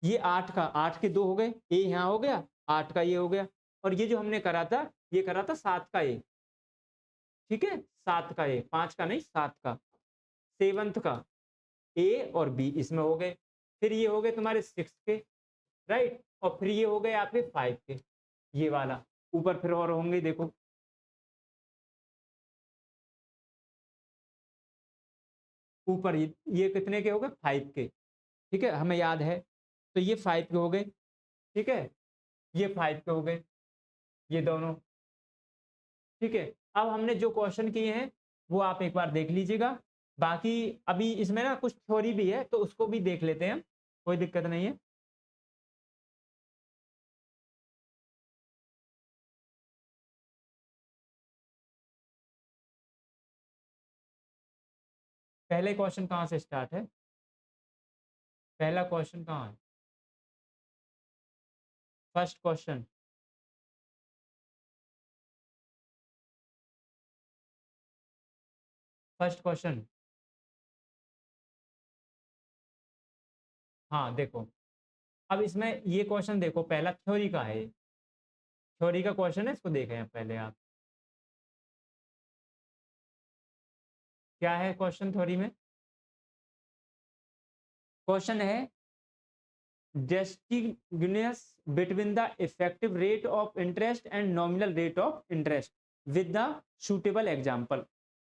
ये 8 के 2 हो गए, ए यहाँ हो गया, 8 का ये हो गया। और ये जो हमने करा था, ये करा था 7 का ए, ठीक है, 7 का ए, 5 का नहीं 7 का, 7th का ए और बी इसमें हो गए। फिर ये हो गए तुम्हारे 6 के, राइट, और फिर ये हो गए आपके 5 के, ये वाला। ऊपर फिर और होंगे देखो, ऊपर ये कितने के हो गए? 5 के, ठीक है, हमें याद है। तो ये 5 के हो गए, ठीक है, ये 5 के हो गए, ये दोनों, ठीक है। अब हमने जो क्वेश्चन किए हैं वो आप एक बार देख लीजिएगा। बाकी अभी इसमें ना कुछ थ्योरी भी है, तो उसको भी देख लेते हैं हम, कोई दिक्कत नहीं है। पहले क्वेश्चन कहाँ से स्टार्ट है? पहला क्वेश्चन कहाँ है? फर्स्ट क्वेश्चन, फर्स्ट क्वेश्चन, हाँ देखो, अब इसमें ये क्वेश्चन देखो, पहला थ्योरी का है, थ्योरी का क्वेश्चन है, इसको देखें पहले आप, क्या है क्वेश्चन थ्योरी में? क्वेश्चन है distinguish between the effective rate of interest and nominal rate of interest with the suitable example।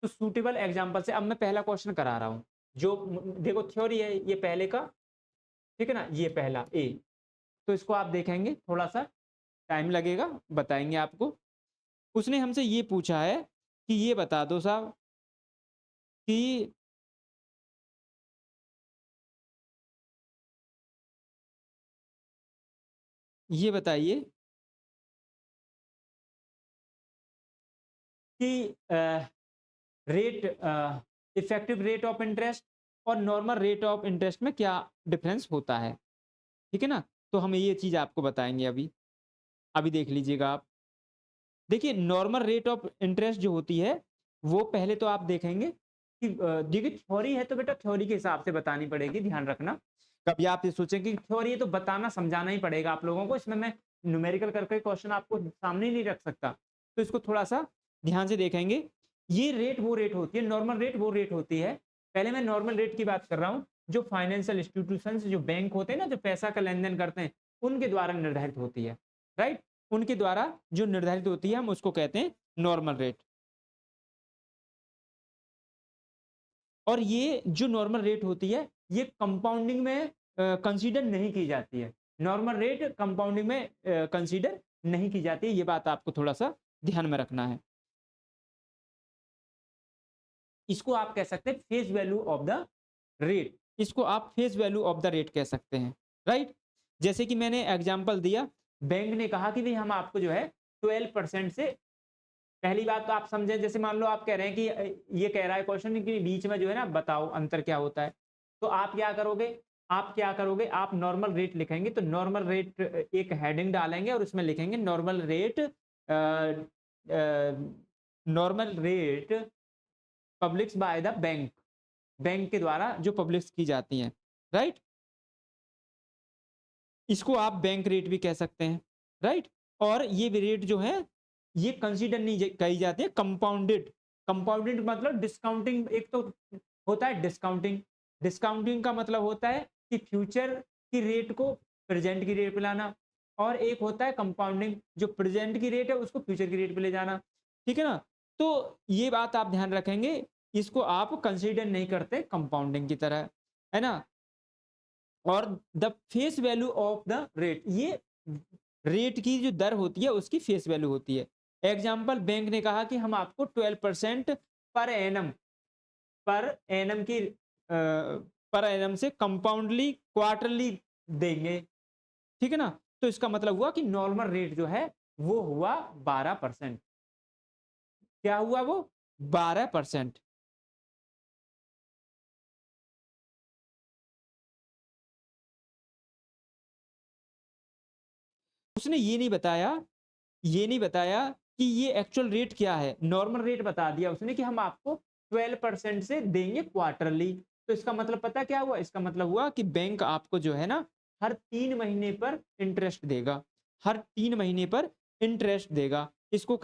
तो suitable example से अब मैं पहला क्वेश्चन करा रहा हूं, जो देखो थ्योरी है ये पहले का, ठीक है ना, ये पहला ए। तो इसको आप देखेंगे, थोड़ा सा टाइम लगेगा, बताएंगे आपको। उसने हमसे ये पूछा है कि ये बता दो साहब कि ये बताइए कि rate, effective rate of interest और नॉर्मल रेट ऑफ इंटरेस्ट में क्या डिफरेंस होता है, ठीक है ना। तो हम ये चीज़ आपको बताएँगे अभी। अभी देख लीजिएगा आप। देखिए नॉर्मल रेट ऑफ इंटरेस्ट जो होती है, वो पहले तो आप देखेंगे कि देखिए थ्योरी है तो बेटा थ्योरी के हिसाब से बतानी पड़ेगी, ध्यान रखना। कभी आप ये सोचें कि थ्योरी है तो बताना समझाना ही पड़ेगा आप लोगों को, इसमें मैं न्यूमेरिकल करके क्वेश्चन आपको सामने नहीं रख सकता। तो इसको थोड़ा-सा ध्यान से देखेंगे। ये रेट वो रेट होती है, नॉर्मल रेट वो रेट होती है। पहले मैं नॉर्मल रेट की बात कर रहा हूँ, जो फाइनेंशियल इंस्टीट्यूशंस जो बैंक होते हैं ना, जो पैसा का लेन-देन करते हैं, उनके द्वारा निर्धारित होती है, राइट? उनके द्वारा जो निर्धारित होती है हम उसको कहते हैं नॉर्मल रेट। और ये जो नॉर्मल रेट होती है ये कंपाउंडिंग में कंसीडर नहीं की जाती है। नॉर्मल रेट कंपाउंडिंग में कंसीडर नहीं की जाती है, ये बात आपको थोड़ा-सा ध्यान में रखना है। इसको आप कह सकते हैं face value of the rate. इसको आप face value of the rate कह सकते हैं, राइट? जैसे कि मैंने एग्जांपल दिया, बैंक ने कहा कि भई हम आपको जो है 12% से पहली बात तो आप समझें, जैसे मान लो आप कह रहे हैं कि ये कह रहा है क्वेश्चन कि बीच में जो है ना बताओ अंतर क्या होता है। तो आप क्या करोगे? आप नॉर्मल रेट लिखेंगे, तो नॉर्मल रेट एक हेडिंग डालेंगे और उसमें लिखेंगे normal rate published by the bank. Bank के द्वारा जो पब्लिश की जाती हैं, राइट? इसको आप बैंक रेट भी कह सकते हैं, राइट? और ये भी रेट जो है, ये कंसीडर नहीं कही जाती है कंपाउंडेड। कंपाउंडेड मतलब डिस्काउंटिंग, एक तो होता है डिस्काउंटिंग। डिस्काउंटिंग का मतलब होता है कि फ्यूचर की रेट को प्रेजेंट की रेट पे लाना, और एक होता है कंपाउंडिंग, जो प्रेजेंट की रेट है उसको फ्यूचर की रेट पे ले जाना। ठीक है ना? तो ये बात आप ध्यान रखेंगे, इसको आप कंसीडर नहीं करते कंपाउंडिंग की तरह, है ना? और the face value of the rate, ये रेट की जो दर होती है उसकी फेस वैल्यू होती है। एग्जाम्पल, बैंक ने कहा कि हम आपको 12% पर एनम पर एनम की पर एनम से कंपाउंडली क्वार्टरली देंगे। ठीक है ना? तो इसका मतलब हुआ कि नॉर्मल रेट जो है वो हुआ 12%। क्या हुआ वो? 12%। उसने ये नहीं बताया कि ये एक्चुअल रेट क्या है। नॉर्मल रेट बता दिया उसने कि हम आपको 12% से देंगे क्वार्टरली। तो इसका मतलब पता क्या हुआ? इसका मतलब हुआ कि बैंक आपको जो है ना हर 3 महीने पर इंटरेस्ट देगा। हर 3 महीने पर इंटरेस्ट देगा। इसको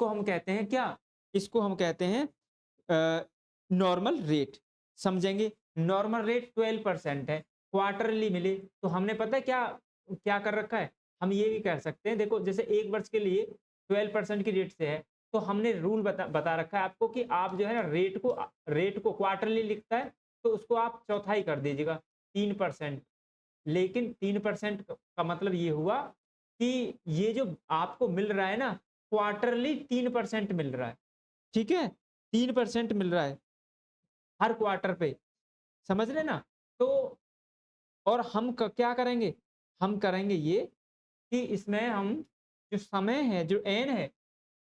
हम कहते हैं क्या? इसको हम कहते हैं नॉर्मल रेट। समझेंगे? नॉर्मल रेट 12% है, क्वार्टरली मिले तो हमने पता है क्या क्या कर रखा है? हम ये भी कह सकते हैं, देखो जैसे 1 वर्ष के लिए 12% की रेट से है, तो हमने रूल बता रखा है आपको कि आप जो है ना रेट को क्वार्टरली लिखता है तो उसको आप चौथाई कर दीजिएगा 3%। लेकिन 3% का मतलब ये हुआ कि ये जो आपको मिल रहा है ना, क्वार्टरली 3% मिल रहा है। ठीक है? 3% मिल रहा है हर क्वार्टर पे, समझ रहे ना? तो और हम क्या करेंगे? हम करेंगे ये कि इसमें हम जो समय है, जो एन है,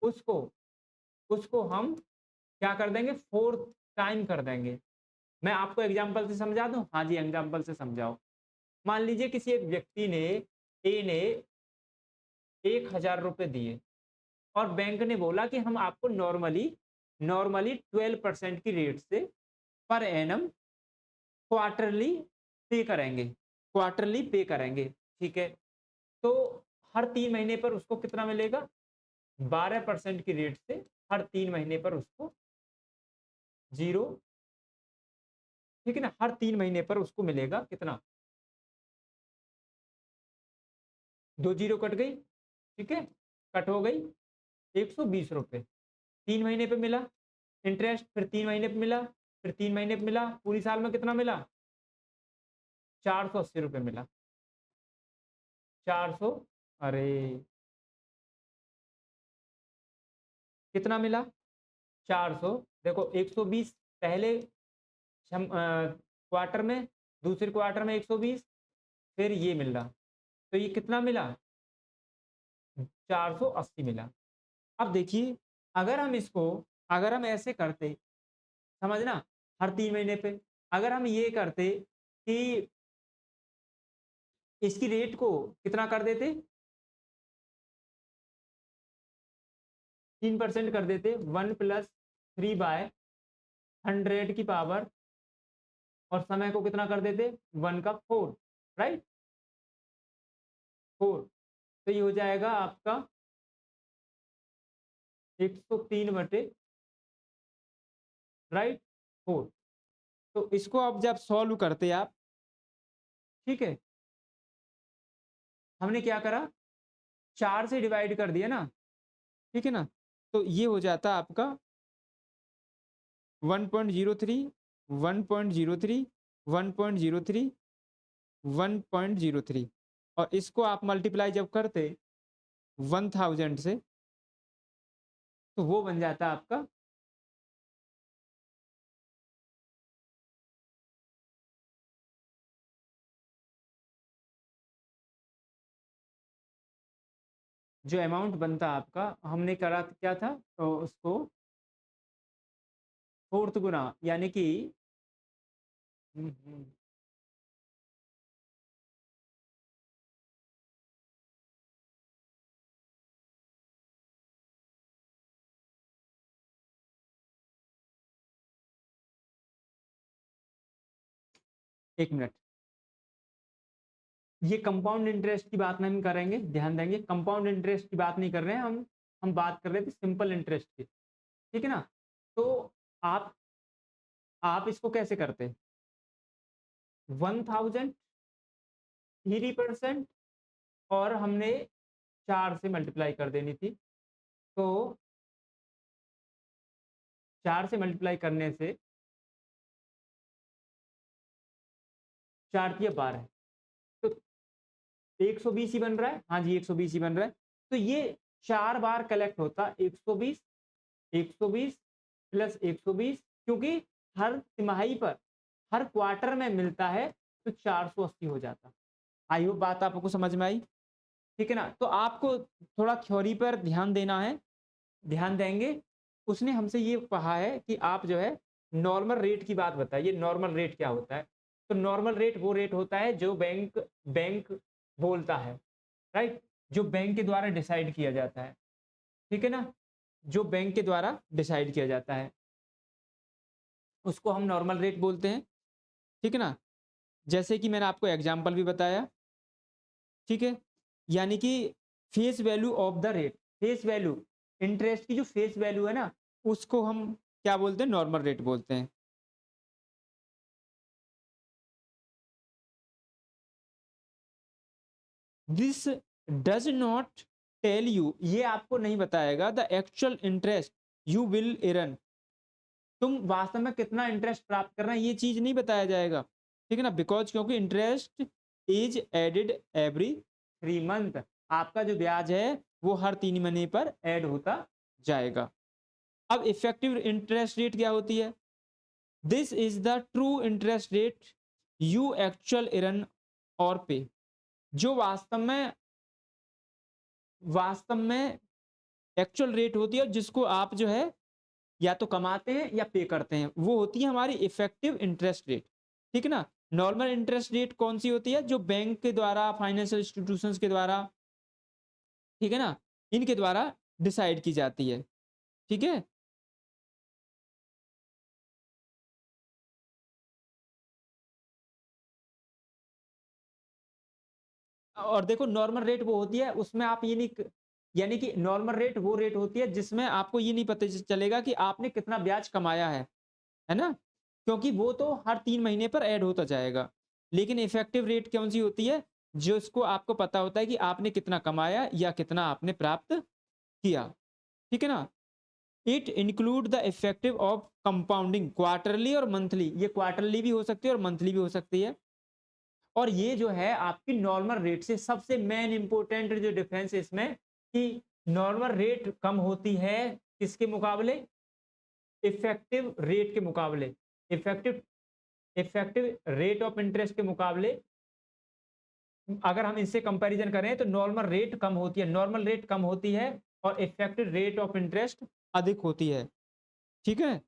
उसको उसको हम क्या कर देंगे? फोर्थ टाइम कर देंगे। मैं आपको एग्जांपल से समझा दूं? हाँ जी, एग्जांपल से समझाओ। मान लीजिए किसी एक व्यक्ति ने, ए ने 1000 रुपए दिए और बैंक ने बोला कि हम आपको नॉर्मली नॉर्मली 12% की रेट से पर एनम क्वार्टरली पे करेंगे। ठीक है? तो हर 3 महीने पर उसको कितना मिलेगा? 12% की रेट से हर 3 महीने पर उसको जीरो। ठीक है ना? हर 3 महीने पर उसको मिलेगा कितना? 2 जीरो कट गई। ठीक है? कट हो गई 120 रुपए। 3 महीने पे मिला इंटरेस्ट, फिर 3 महीने पे मिला, फिर 3 महीने पे मिला, पूरी साल में कितना मिला? 480 रुपए मिला। 400, अरे कितना मिला? 400। देखो 120 पहले क्वार्टर में, दूसरे क्वार्टर में 120, फिर ये मिल रहा। तो ये कितना मिला? 480 मिला। अब देखिए, अगर हम इसको अगर हम ऐसे करते, समझना, हर 3 महीने पे अगर हम ये करते कि इसकी रेट को कितना कर देते, 3% कर देते, 1+3/100 की पावर, और समय को कितना कर देते, 1/4, राइट, 4। तो ये हो जाएगा आपका 103 बटे, राइट, 4। तो इसको अब जब सॉल्व करते आप, ठीक है, हमने क्या करा, 4 से डिवाइड कर दिया ना, ठीक है ना, तो ये हो जाता आपका 1.03, 1.03, 1.03, 1.03, और इसको आप मल्टीप्लाई जब करते 1000 से, तो वो बन जाता आपका जो अमाउंट बनता आपका, हमने करा क्या था, तो उसको फोर्थ गुना, यानी कि हम्म, हम्म, एक मिनट, ये कंपाउंड इंटरेस्ट की बात नहीं करेंगे, ध्यान देंगे, कंपाउंड इंटरेस्ट की बात नहीं कर रहे हैं हम बात कर रहे थे सिंपल इंटरेस्ट की, ठीक है ना। तो आप आप इसको कैसे करते, 1000, 3%, और हमने 4 से मल्टीप्लाई कर देनी थी, तो 4 से मल्टीप्लाई करने से 4×12, तो 120 ही बन रहा है, हाँ जी 120 ही बन रहा है। तो ये 4 बार कलेक्ट होता, 120, 120 प्लस 120, क्योंकि हर तिमाही पर, हर क्वार्टर में मिलता है, तो 480 हो जाता। आई होप बात आपको समझ में आई, ठीक है ना। तो आपको थोड़ा थ्योरी पर ध्यान देना है, ध्यान देंगे। उसने हमसे ये कहा है कि आप जो है नॉर्मल रेट की बात बताइए, नॉर्मल रेट क्या होता है। तो नॉर्मल रेट वो रेट होता है जो बैंक बैंक बोलता है, राइट, जो बैंक के द्वारा डिसाइड किया जाता है, ठीक है ना, जो बैंक के द्वारा डिसाइड किया जाता है, उसको हम नॉर्मल रेट बोलते हैं, ठीक है ना। जैसे कि मैंने आपको एग्जांपल भी बताया, ठीक है, यानी कि face value of the rate, face value, interest की जो फेस वैल्यू है ना, उसको हम क्या बोलते हैं, नॉर्मल रेट बोलते हैं। This does not tell you, ये आपको नहीं बताएगा the actual interest you will earn, तुम वास्तव में कितना इंटरेस्ट प्राप्त कर रहे हैं, ये चीज नहीं बताया जाएगा, ठीक है ना, बिकॉज क्योंकि interest is added every 3 month, आपका जो ब्याज है वो हर 3 महीने पर ऐड होता जाएगा। अब इफेक्टिव इंटरेस्ट रेट क्या होती है, this is the true interest rate you actual earn और पे, जो वास्तव में एक्चुअल रेट होती है, जिसको आप जो है या तो कमाते हैं या पे करते हैं, वो होती है हमारी इफेक्टिव इंटरेस्ट रेट, ठीक है ना। नॉर्मल इंटरेस्ट रेट कौन सी होती है, जो बैंक के द्वारा, फाइनेंशियल इंस्टीट्यूशंस के द्वारा, ठीक है ना, इनके द्वारा डिसाइड की जाती है, ठीक है। और देखो नॉर्मल रेट वो होती है, उसमें आप ये नहीं, यानी कि नॉर्मल रेट वो रेट होती है जिसमें आपको ये नहीं पता चलेगा कि आपने कितना ब्याज कमाया है ना, क्योंकि वो तो हर 3 महीने पर ऐड होता जाएगा। लेकिन इफेक्टिव रेट कौन सी होती है, जिसको आपको पता होता है कि आपने कितना कमाया या कितना आपने प्राप्त किया, ठीक है ना। It include the effective of compounding quarterly और मंथली, ये क्वार्टरली भी हो सकती है और मंथली भी हो सकती है। और ये जो है आपकी नॉर्मल रेट से सबसे मेन इंपॉर्टेंट जो डिफरेंस है इसमें, कि नॉर्मल रेट कम होती है किसके मुकाबले, इफेक्टिव रेट के मुकाबले, effective effective rate of interest के मुकाबले। अगर हम इनसे कंपैरिजन करें तो नॉर्मल रेट कम होती है, नॉर्मल रेट कम होती है, और इफेक्टिव रेट ऑफ इंटरेस्ट अधिक होती है, ठीक है।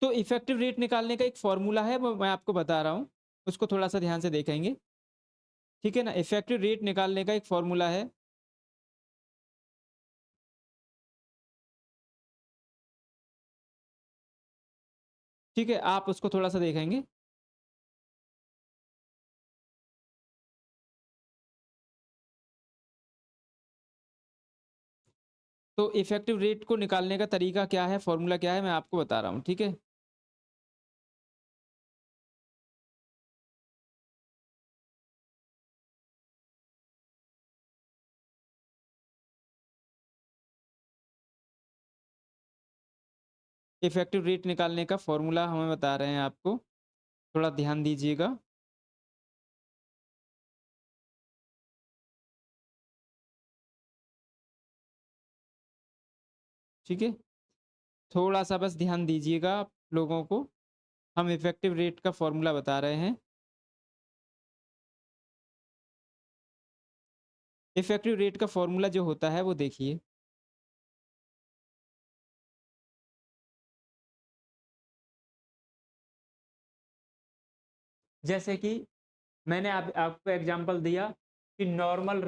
तो इफ़ेक्टिव रेट निकालने का एक फ़ॉर्मूला है, वो मैं आपको बता रहा हूँ, उसको थोड़ा-सा ध्यान से देखेंगे, ठीक है ना? इफ़ेक्टिव रेट निकालने का एक फ़ॉर्मूला है, ठीक है? आप उसको थोड़ा-सा देखेंगे। तो इफ़ेक्टिव रेट को निकालने का तरीका क्या है, फ़ॉर्मूला क्या है, मैं आपको बता रहा हूँ, ठीक है? इफ़ेक्टिव रेट निकालने का फ़ॉर्मूला हमें बता रहे हैं आपको, थोड़ा ध्यान दीजिएगा, ठीक है? थोड़ा-सा बस ध्यान दीजिएगा आप लोगों को, हम इफ़ेक्टिव रेट का फ़ॉर्मूला बता रहे हैं। इफ़ेक्टिव रेट का फ़ॉर्मूला जो होता है वो देखिए, जैसे कि मैंने आप आपको एग्ज़ाम्पल दिया कि नॉर्मल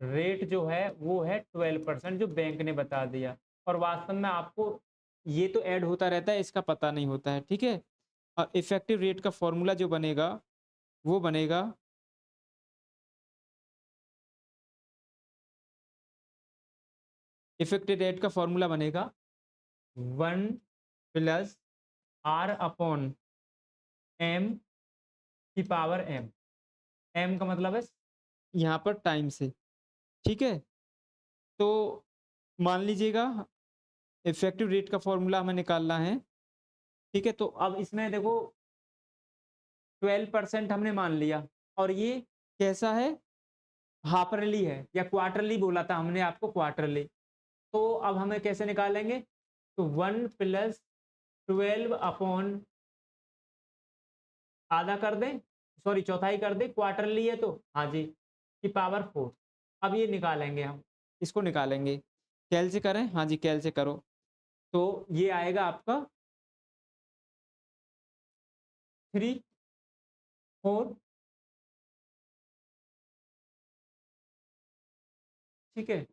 रेट जो है वो है 12% जो बैंक ने बता दिया, और वास्तव में आपको ये तो ऐड होता रहता है, इसका पता नहीं होता है, ठीक है? और इफ़ेक्टिव रेट का फ़ॉर्मूला जो बनेगा, वो बनेगा, इफ़ेक्टिव रेट का फ़ॉर्मूला बनेगा 1 प्लस आर अपॉन एम की पावर एम। एम का मतलब है यहाँ पर टाइम से, ठीक है? तो मान लीजिएगा इफ़ेक्टिव रेट का फ़ॉर्मूला हमें निकालना है, ठीक है? तो अब इसमें देखो 12% हमने मान लिया, और ये कैसा है? हाफ़रली है या क्वार्टरली बोला था हमने आपको, क्वार्टरली। तो अब हमें कैसे निकालेंगे? तो 1 प्लस 12 अपॉन आधा कर दें, सॉरी चौथाई कर दें, क्वार्टरली है तो हाँ जी, की पावर 4। अब ये निकालेंगे हम, इसको निकालेंगे। कैल से करें? हाँ जी, कैल से करो। तो ये आएगा आपका 3, 4, ठीक है?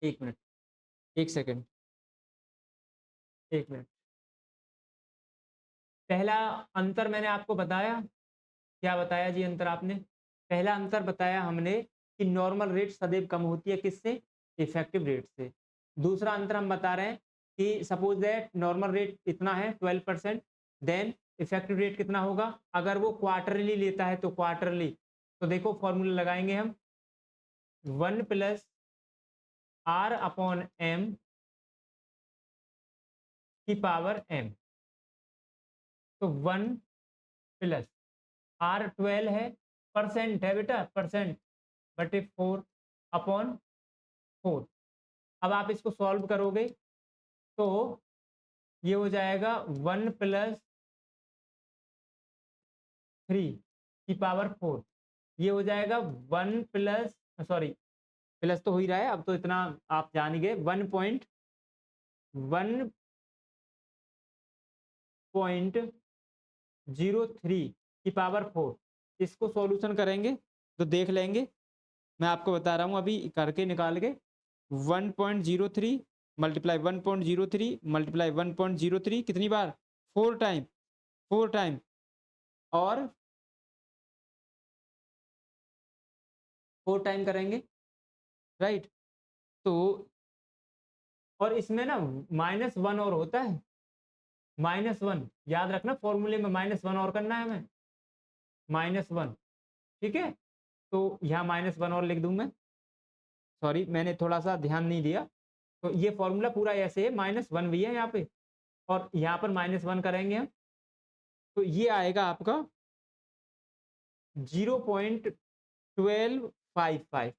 1 मिनट, 1 सेकंड, 1 मिनट। पहला अंतर मैंने आपको बताया, क्या बताया जी अंतर आपने? पहला अंतर बताया हमने कि नॉर्मल रेट सदैव कम होती है किससे? इफेक्टिव रेट से। दूसरा अंतर हम बता रहे हैं कि सपोज़ दैट नॉर्मल रेट इतना है 12%, देन इफेक्टिव रेट कितना होगा? अगर वो क्वार्टरली लेता है तो क्वार्टरली। तो देखो फ़ॉर्मूला लगाएँगे हम, 1 प्लस आर अपॉन एम की पावर एम। तो 1 प्लस आर 12 है, परसेंट है बेटा, परसेंट बटे 4 अपॉन 4। अब आप इसको सॉल्व करोगे तो ये हो जाएगा 1 प्लस 3 की पावर 4। ये हो जाएगा 1 प्लस, सॉरी प्लस तो हो ही रहा है, अब तो इतना आप जान ही गए, 1.03 की पावर 4। इसको सॉल्यूशन करेंगे तो देख लेंगे, मैं आपको बता रहा हूँ अभी करके निकाल के, 1.03 मल्टीप्लाई 1.03 मल्टीप्लाई 1.03 कितनी बार? 4 टाइम, 4 टाइम, और 4 टाइम करेंगे, राइट? तो और इसमें ना -1 और होता है, -1 याद रखना, फ़ॉर्मूले में -1 और करना है हमें, -1, ठीक है? तो यहाँ -1 और लिख दूँ मैं, सॉरी मैंने थोड़ा-सा ध्यान नहीं दिया। तो ये फ़ॉर्मूला पूरा ऐसे है, -1 भी है यहाँ पे, और यहाँ पर -1 करेंगे हम, तो ये आएगा आपका 0.1255।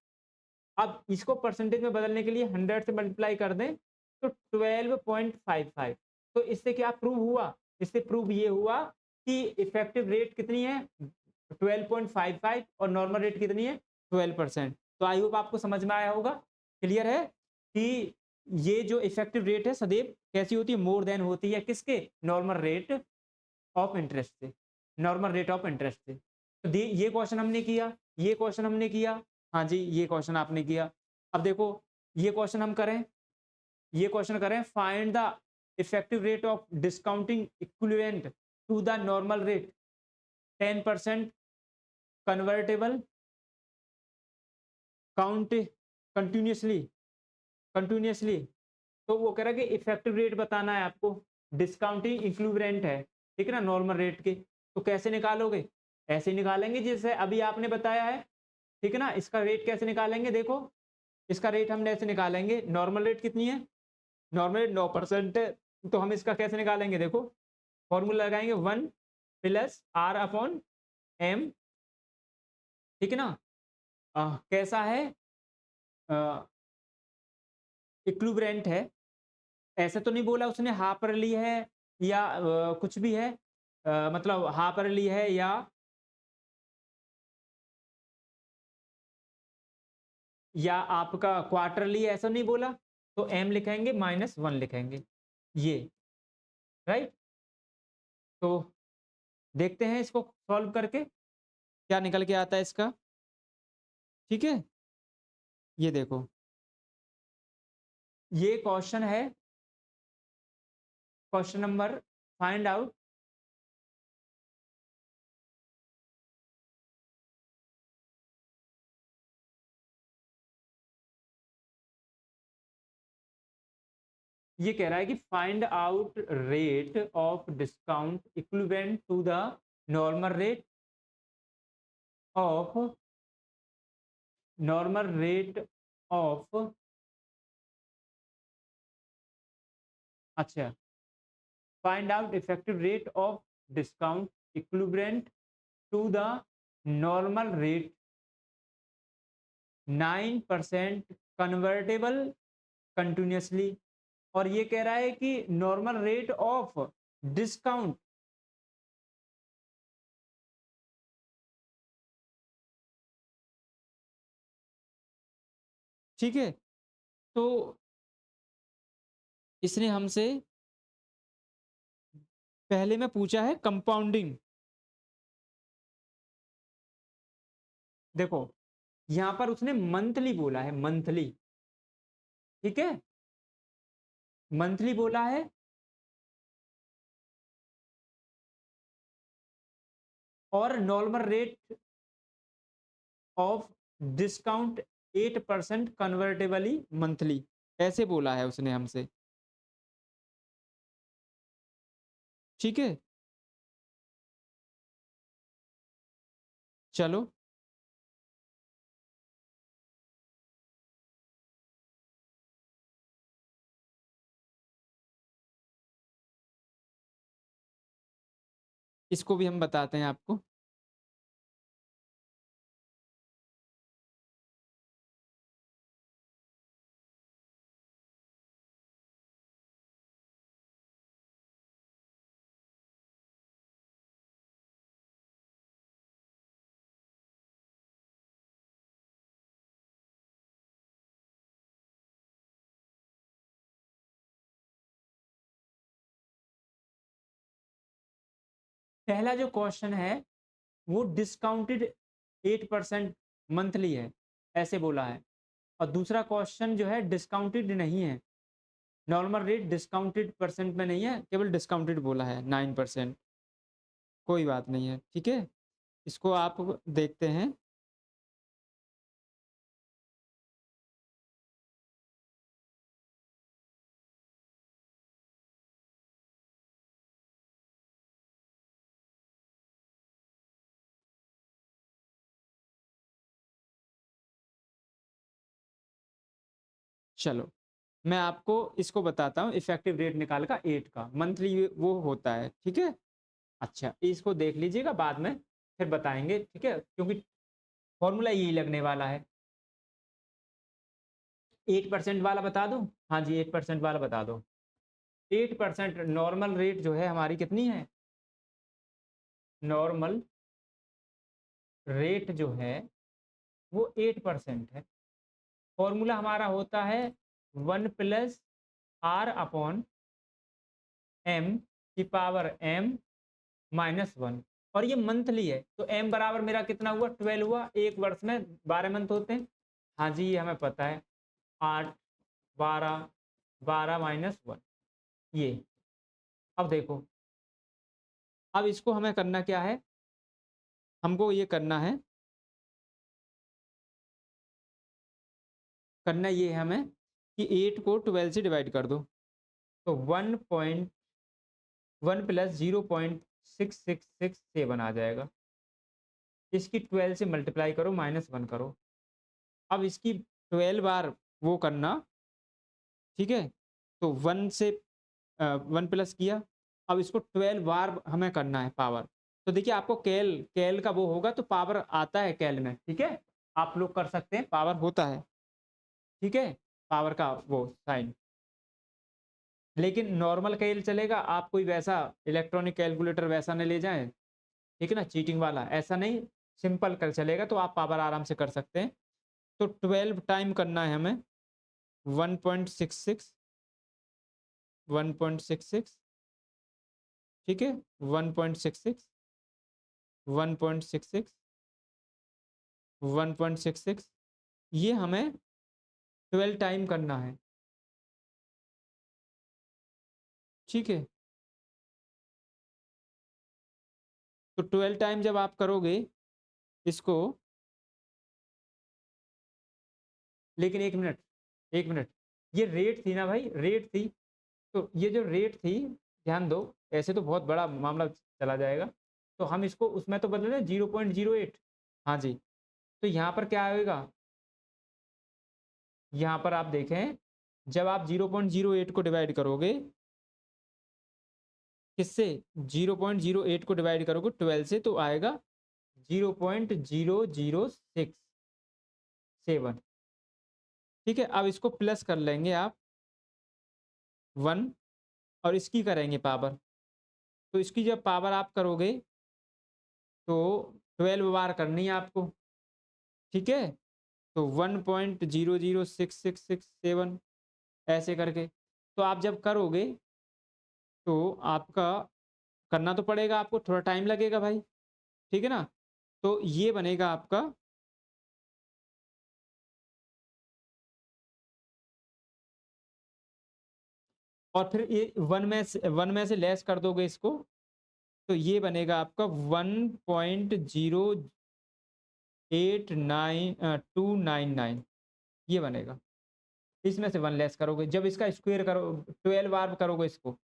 अब इसको परसेंटेज में बदलने के लिए 100 से मल्टीप्लाई कर दें तो 12.55। तो इससे क्या प्रूव हुआ इससे प्रूव ये हुआ कि इफेक्टिव रेट कितनी है 12.55 और नॉर्मल रेट कितनी है 12%। तो आई होप आपको समझ में आया होगा, क्लियर है कि ये जो इफेक्टिव रेट है सदैव कैसी होती है, मोर देन होती है किसके, नॉर्मल रेट ऑफ इंटरेस्ट से, नॉर्मल रेट ऑफ इंटरेस्ट से। तो ये क्वेश्चन हमने किया, ये क्वेश्चन हमने किया, हाँ जी ये क्वेश्चन आपने किया। अब देखो ये क्वेश्चन हम करें, ये क्वेश्चन करें, find the effective rate of discounting equivalent to the normal rate 10% convertible count continuously continuously. तो वो कह रहा है कि इफेक्टिव रेट बताना है आपको, डिस्काउंटिंग इक्विवेलेंट है, ठीक है ना, नॉर्मल रेट के। तो कैसे निकालोगे, ऐसे निकालेंगे जैसे अभी आपने बताया है, ठीक है ना। इसका रेट कैसे निकालेंगे, देखो इसका रेट हम ऐसे निकालेंगे, नॉर्मल रेट कितनी है, नॉर्मल रेट 9% है, तो हम इसका कैसे निकालेंगे, देखो फॉर्मूला लगाएंगे 1 प्लस आर अपॉन एम, ठीक है ना। कैसा है, इक्विवेलेंट है, ऐसे तो नहीं बोला उसने हाफरली है या कुछ भी है, मतलब हाफरली है या आपका क्वार्टरली, ऐसा नहीं बोला। तो एम लिखेंगे -1 लिखेंगे, ये राइट। तो देखते हैं इसको सॉल्व करके क्या निकल के आता है इसका, ठीक है। ये देखो ये क्वेश्चन है, क्वेश्चन नंबर फाइंड आउट ये कह रहा है कि find out rate of discount equivalent to the normal rate of normal rate of, अच्छा, find out effective rate of discount equivalent to the normal rate 9% convertible continuously. और ये कह रहा है कि नॉर्मल रेट ऑफ डिस्काउंट, ठीक है। तो इसने हमसे पहले में पूछा है कंपाउंडिंग, देखो यहां पर उसने मंथली बोला है, मंथली, ठीक है, मंथली बोला है। और normal rate of discount 8% convertibly monthly, ऐसे बोला है उसने हमसे, ठीक है। चलो इसको भी हम बताते हैं आपको। पहला जो क्वेश्चन है वो डिस्काउंटेड 8% मंथली है, ऐसे बोला है। और दूसरा क्वेश्चन जो है डिस्काउंटेड नहीं है, नॉर्मल रेट डिस्काउंटेड परसेंट में नहीं है, केवल डिस्काउंटेड बोला है 9%। कोई बात नहीं है, ठीक है, इसको आप देखते हैं। चलो मैं आपको इसको बताता हूँ, इफेक्टिव रेट निकाल का 8 का मंथली वो होता है, ठीक है। अच्छा इसको देख लीजिएगा, बाद में फिर बताएंगे, ठीक है, क्योंकि फॉर्मूला यही लगने वाला है। 8% वाला बता दूं, हाँ जी 8% वाला बता दो। 8%। नॉर्मल रेट जो है हमारी कितनी है? नॉर्मल रेट जो है वो 8% है। फॉर्मूला हमारा होता है 1 प्लस आर अपॉन एम की पावर एम माइनस 1, और ये मंथली है तो एम बराबर मेरा कितना हुआ? 12 हुआ। एक वर्ष में 12 मंथ होते हैं। हाँ जी, ये हमें पता है। 8, 12, 12 माइनस 1, ये। अब देखो, अब इसको हमें करना क्या है? हमको ये करना ये है हमें कि 8 को 12 से डिवाइड कर दो, तो 1 प्लस 0.6667 आ जाएगा। इसकी 12 से मल्टीप्लाई करो, -1 करो। अब इसकी 12 बार वो करना, ठीक है? तो 1 से 1 प्लस किया, अब इसको 12 बार हमें करना है पावर। तो देखिए आपको कैल कैल का वो होगा तो पावर आता है कैल में, ठीक है? आप लोग कर सकते हैं, पावर होता है, ठीक है? पावर का वो साइन। लेकिन नॉर्मल कैल चलेगा, आप कोई वैसा इलेक्ट्रॉनिक कैलकुलेटर वैसा नहीं ले जाएँ, ठीक है ना? चीटिंग वाला, ऐसा नहीं, सिंपल कल चलेगा तो आप पावर आराम से कर सकते हैं। तो 12 टाइम करना है हमें 1.66, 1.66, ठीक है? 1.66, 1.66, 1.66, ये हमें 12 टाइम करना है, ठीक है? तो 12 टाइम जब आप करोगे इसको, लेकिन 1 मिनट, 1 मिनट, ये रेट थी ना भाई, रेट थी। तो ये जो रेट थी, ध्यान दो, ऐसे तो बहुत बड़ा मामला चला जाएगा। तो हम इसको उसमें तो बदले ना 0.08। हाँ जी, तो यहाँ पर क्या आएगा? यहाँ पर आप देखें, जब आप 0.08 को डिवाइड करोगे किससे? 0.08 को डिवाइड करोगे 12 से तो आएगा 0.0067, ठीक है? अब इसको प्लस कर लेंगे आप 1, और इसकी करेंगे पावर। तो इसकी जब पावर आप करोगे तो 12 बार करनी है आपको, ठीक है? तो 1.006667 ऐसे करके। तो आप जब करोगे तो आपका करना तो पड़ेगा आपको, थोड़ा टाइम लगेगा भाई, ठीक है ना? तो ये बनेगा आपका, और फिर ये 1 में से लेस कर दोगे इसको, तो ये बनेगा आपका 1.08299, ये बनेगा। इसमें से 1 लेस करोगे, जब इसका स्क्वायर करो 12 बार करोगे इसको,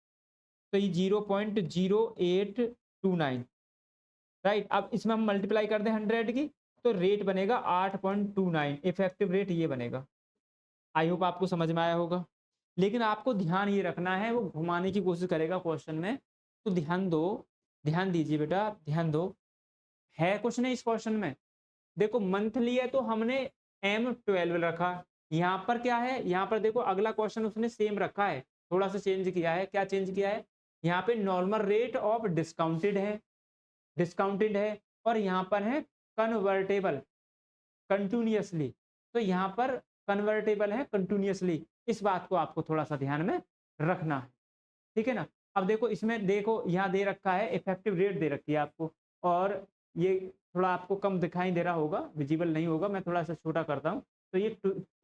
तो ये 0.0829, राइट? अब इसमें हम मल्टीप्लाई कर दें 100 की, तो रेट बनेगा 8.29, इफेक्टिव रेट ये बनेगा। आई होप आपको समझ में आया होगा। लेकिन आपको ध्यान ये रखना है, वो घुमाने की कोशिश करेगा क्वेश्चन में, तो ध्यान दो, ध्यान दीजिए बेटा, ध्यान दो। है कुछ नहीं इस क्वेश्चन में। देखो मंथली है तो हमने M12 रखा। यहाँ पर क्या है? यहाँ पर देखो अगला क्वेश्चन उसने सेम रखा है, थोड़ा सा चेंज किया है। क्या चेंज किया है? यहाँ पे नॉर्मल रेट ऑफ डिस्काउंटेड है, डिस्काउंटेड है, और यहाँ पर है कन्वर्टेबल कंटिन्यूअसली। तो यहाँ पर कन्वर्टेबल है कंटिन्यूअसली। इस बात को आपको थोड़ा सा ध्यान में रखना है, ठीक है ना? अब देखो इसमें, देखो यहाँ दे रखा है इफेक्टिव रेट दे रखी है आपको, और ये थोड़ा आपको कम दिखाई दे रहा होगा, विजिबल नहीं होगा, मैं थोड़ा सा छोटा करता हूँ। तो ये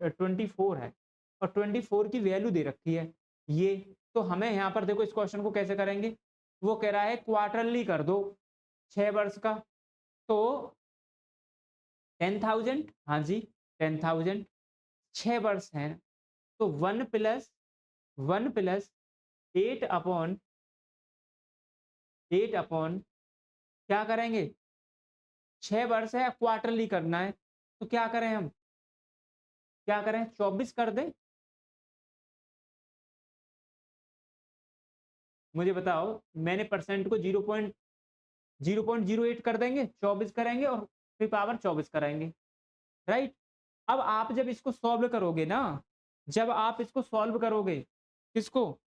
24 है, और 24 की वैल्यू दे रखी है ये। तो हमें यहाँ पर देखो इस क्वेश्चन को कैसे करेंगे? वो कह रहा है क्वार्टरली कर दो 6 वर्ष का, तो 10,000, हाँ जी 10,000, 6 वर्ष हैं, तो 1 प्लस 8 अपॉन क्या करेंगे? 6 वर्ष है, क्वार्टरली करना है, तो क्या करें हम? क्या करें? 24 कर दें? मुझे बताओ, मैंने परसेंट को 0.08 कर देंगे, 24 करेंगे, और फिर पावर 24 कराएंगे, राइट? अब आप जब इसको सॉल्व करोगे ना, जब आप इसको सॉल्व करोगे, किसको?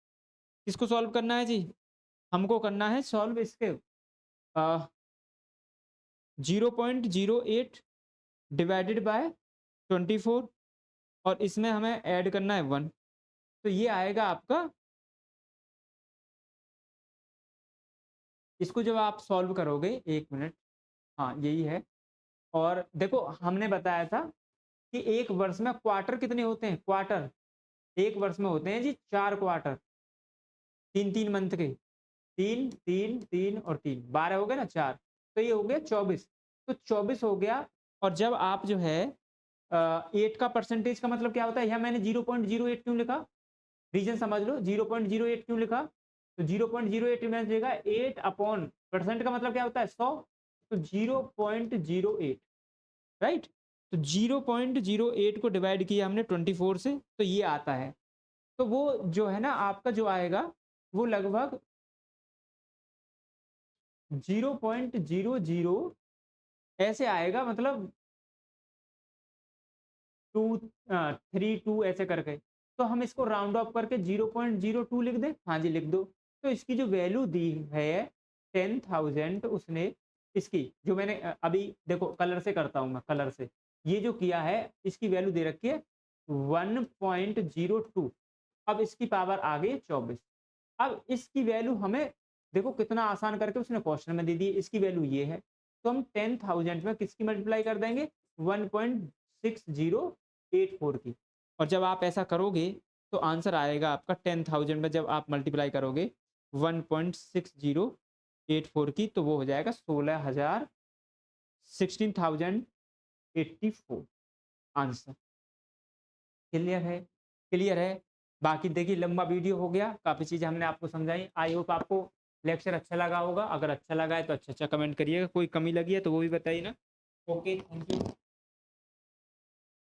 किसको सॉल्व करना है जी? हमको करना है सॉल्व इसके 0.08 डिवाइडेड बाय 24 और इसमें हमें ऐड करना है 1। तो ये आएगा आपका, इसको जब आप सॉल्व करोगे 1 मिनट, हाँ यही है। और देखो हमने बताया था कि एक वर्ष में क्वार्टर कितने होते हैं? क्वार्टर एक वर्ष में होते हैं जी 4 क्वार्टर, 3-3 मंथ के, 3 3 3 और 3 12 हो गए ना 4, तो ये हो गया 24। तो 24 हो गया। और जब आप जो है 8 का परसेंटेज का मतलब क्या होता है? यहाँ मैंने 0.08 क्यों लिखा? रीजन समझ लो, 0.08 क्यों लिखा? तो 0.08 में देगा 8 अपॉन परसेंट का मतलब क्या होता है? 100। तो 0.08, राइट। तो 0.08 को डिवाइड किया हमने 24 से, तो ये आता है। तो वो जो है ना आपका जो आएगा वो लगभग 0.00 ऐसे आएगा, मतलब 232 ऐसे करके। तो हम इसको राउंड ऑफ करके 0.02 लिख दें? हाँ जी लिख दो। तो इसकी जो वैल्यू दी है 10,000, उसने इसकी जो मैंने अभी देखो कलर से करता हूँ मैं, कलर से ये जो किया है इसकी वैल्यू दे रखी है 1.02। अब इसकी पावर आ गई 24। अब इसकी वैल्यू हमें देखो कितना आसान करके उसने क्वेश्चन में दे दी, इसकी वैल्यू ये है। तो हम 10,000 में किसकी मल्टीप्लाई कर देंगे? 1.6084 की। और जब आप ऐसा करोगे तो आंसर आएगा आपका 10,000 में जब आप मल्टीप्लाई करोगे 1.6084 की, तो वो हो जाएगा 16,084 आंसर। क्लियर है? क्लियर है। बाकी देखिए लंबा वीडियो हो गया, काफ़ी चीज़ें हमने आपको समझाई। आई होप आपको लेक्चर अच्छा लगा होगा। अगर अच्छा लगा है तो अच्छा अच्छा कमेंट करिएगा, कोई कमी लगी है तो वो भी बताइए ना। Okay, thank you.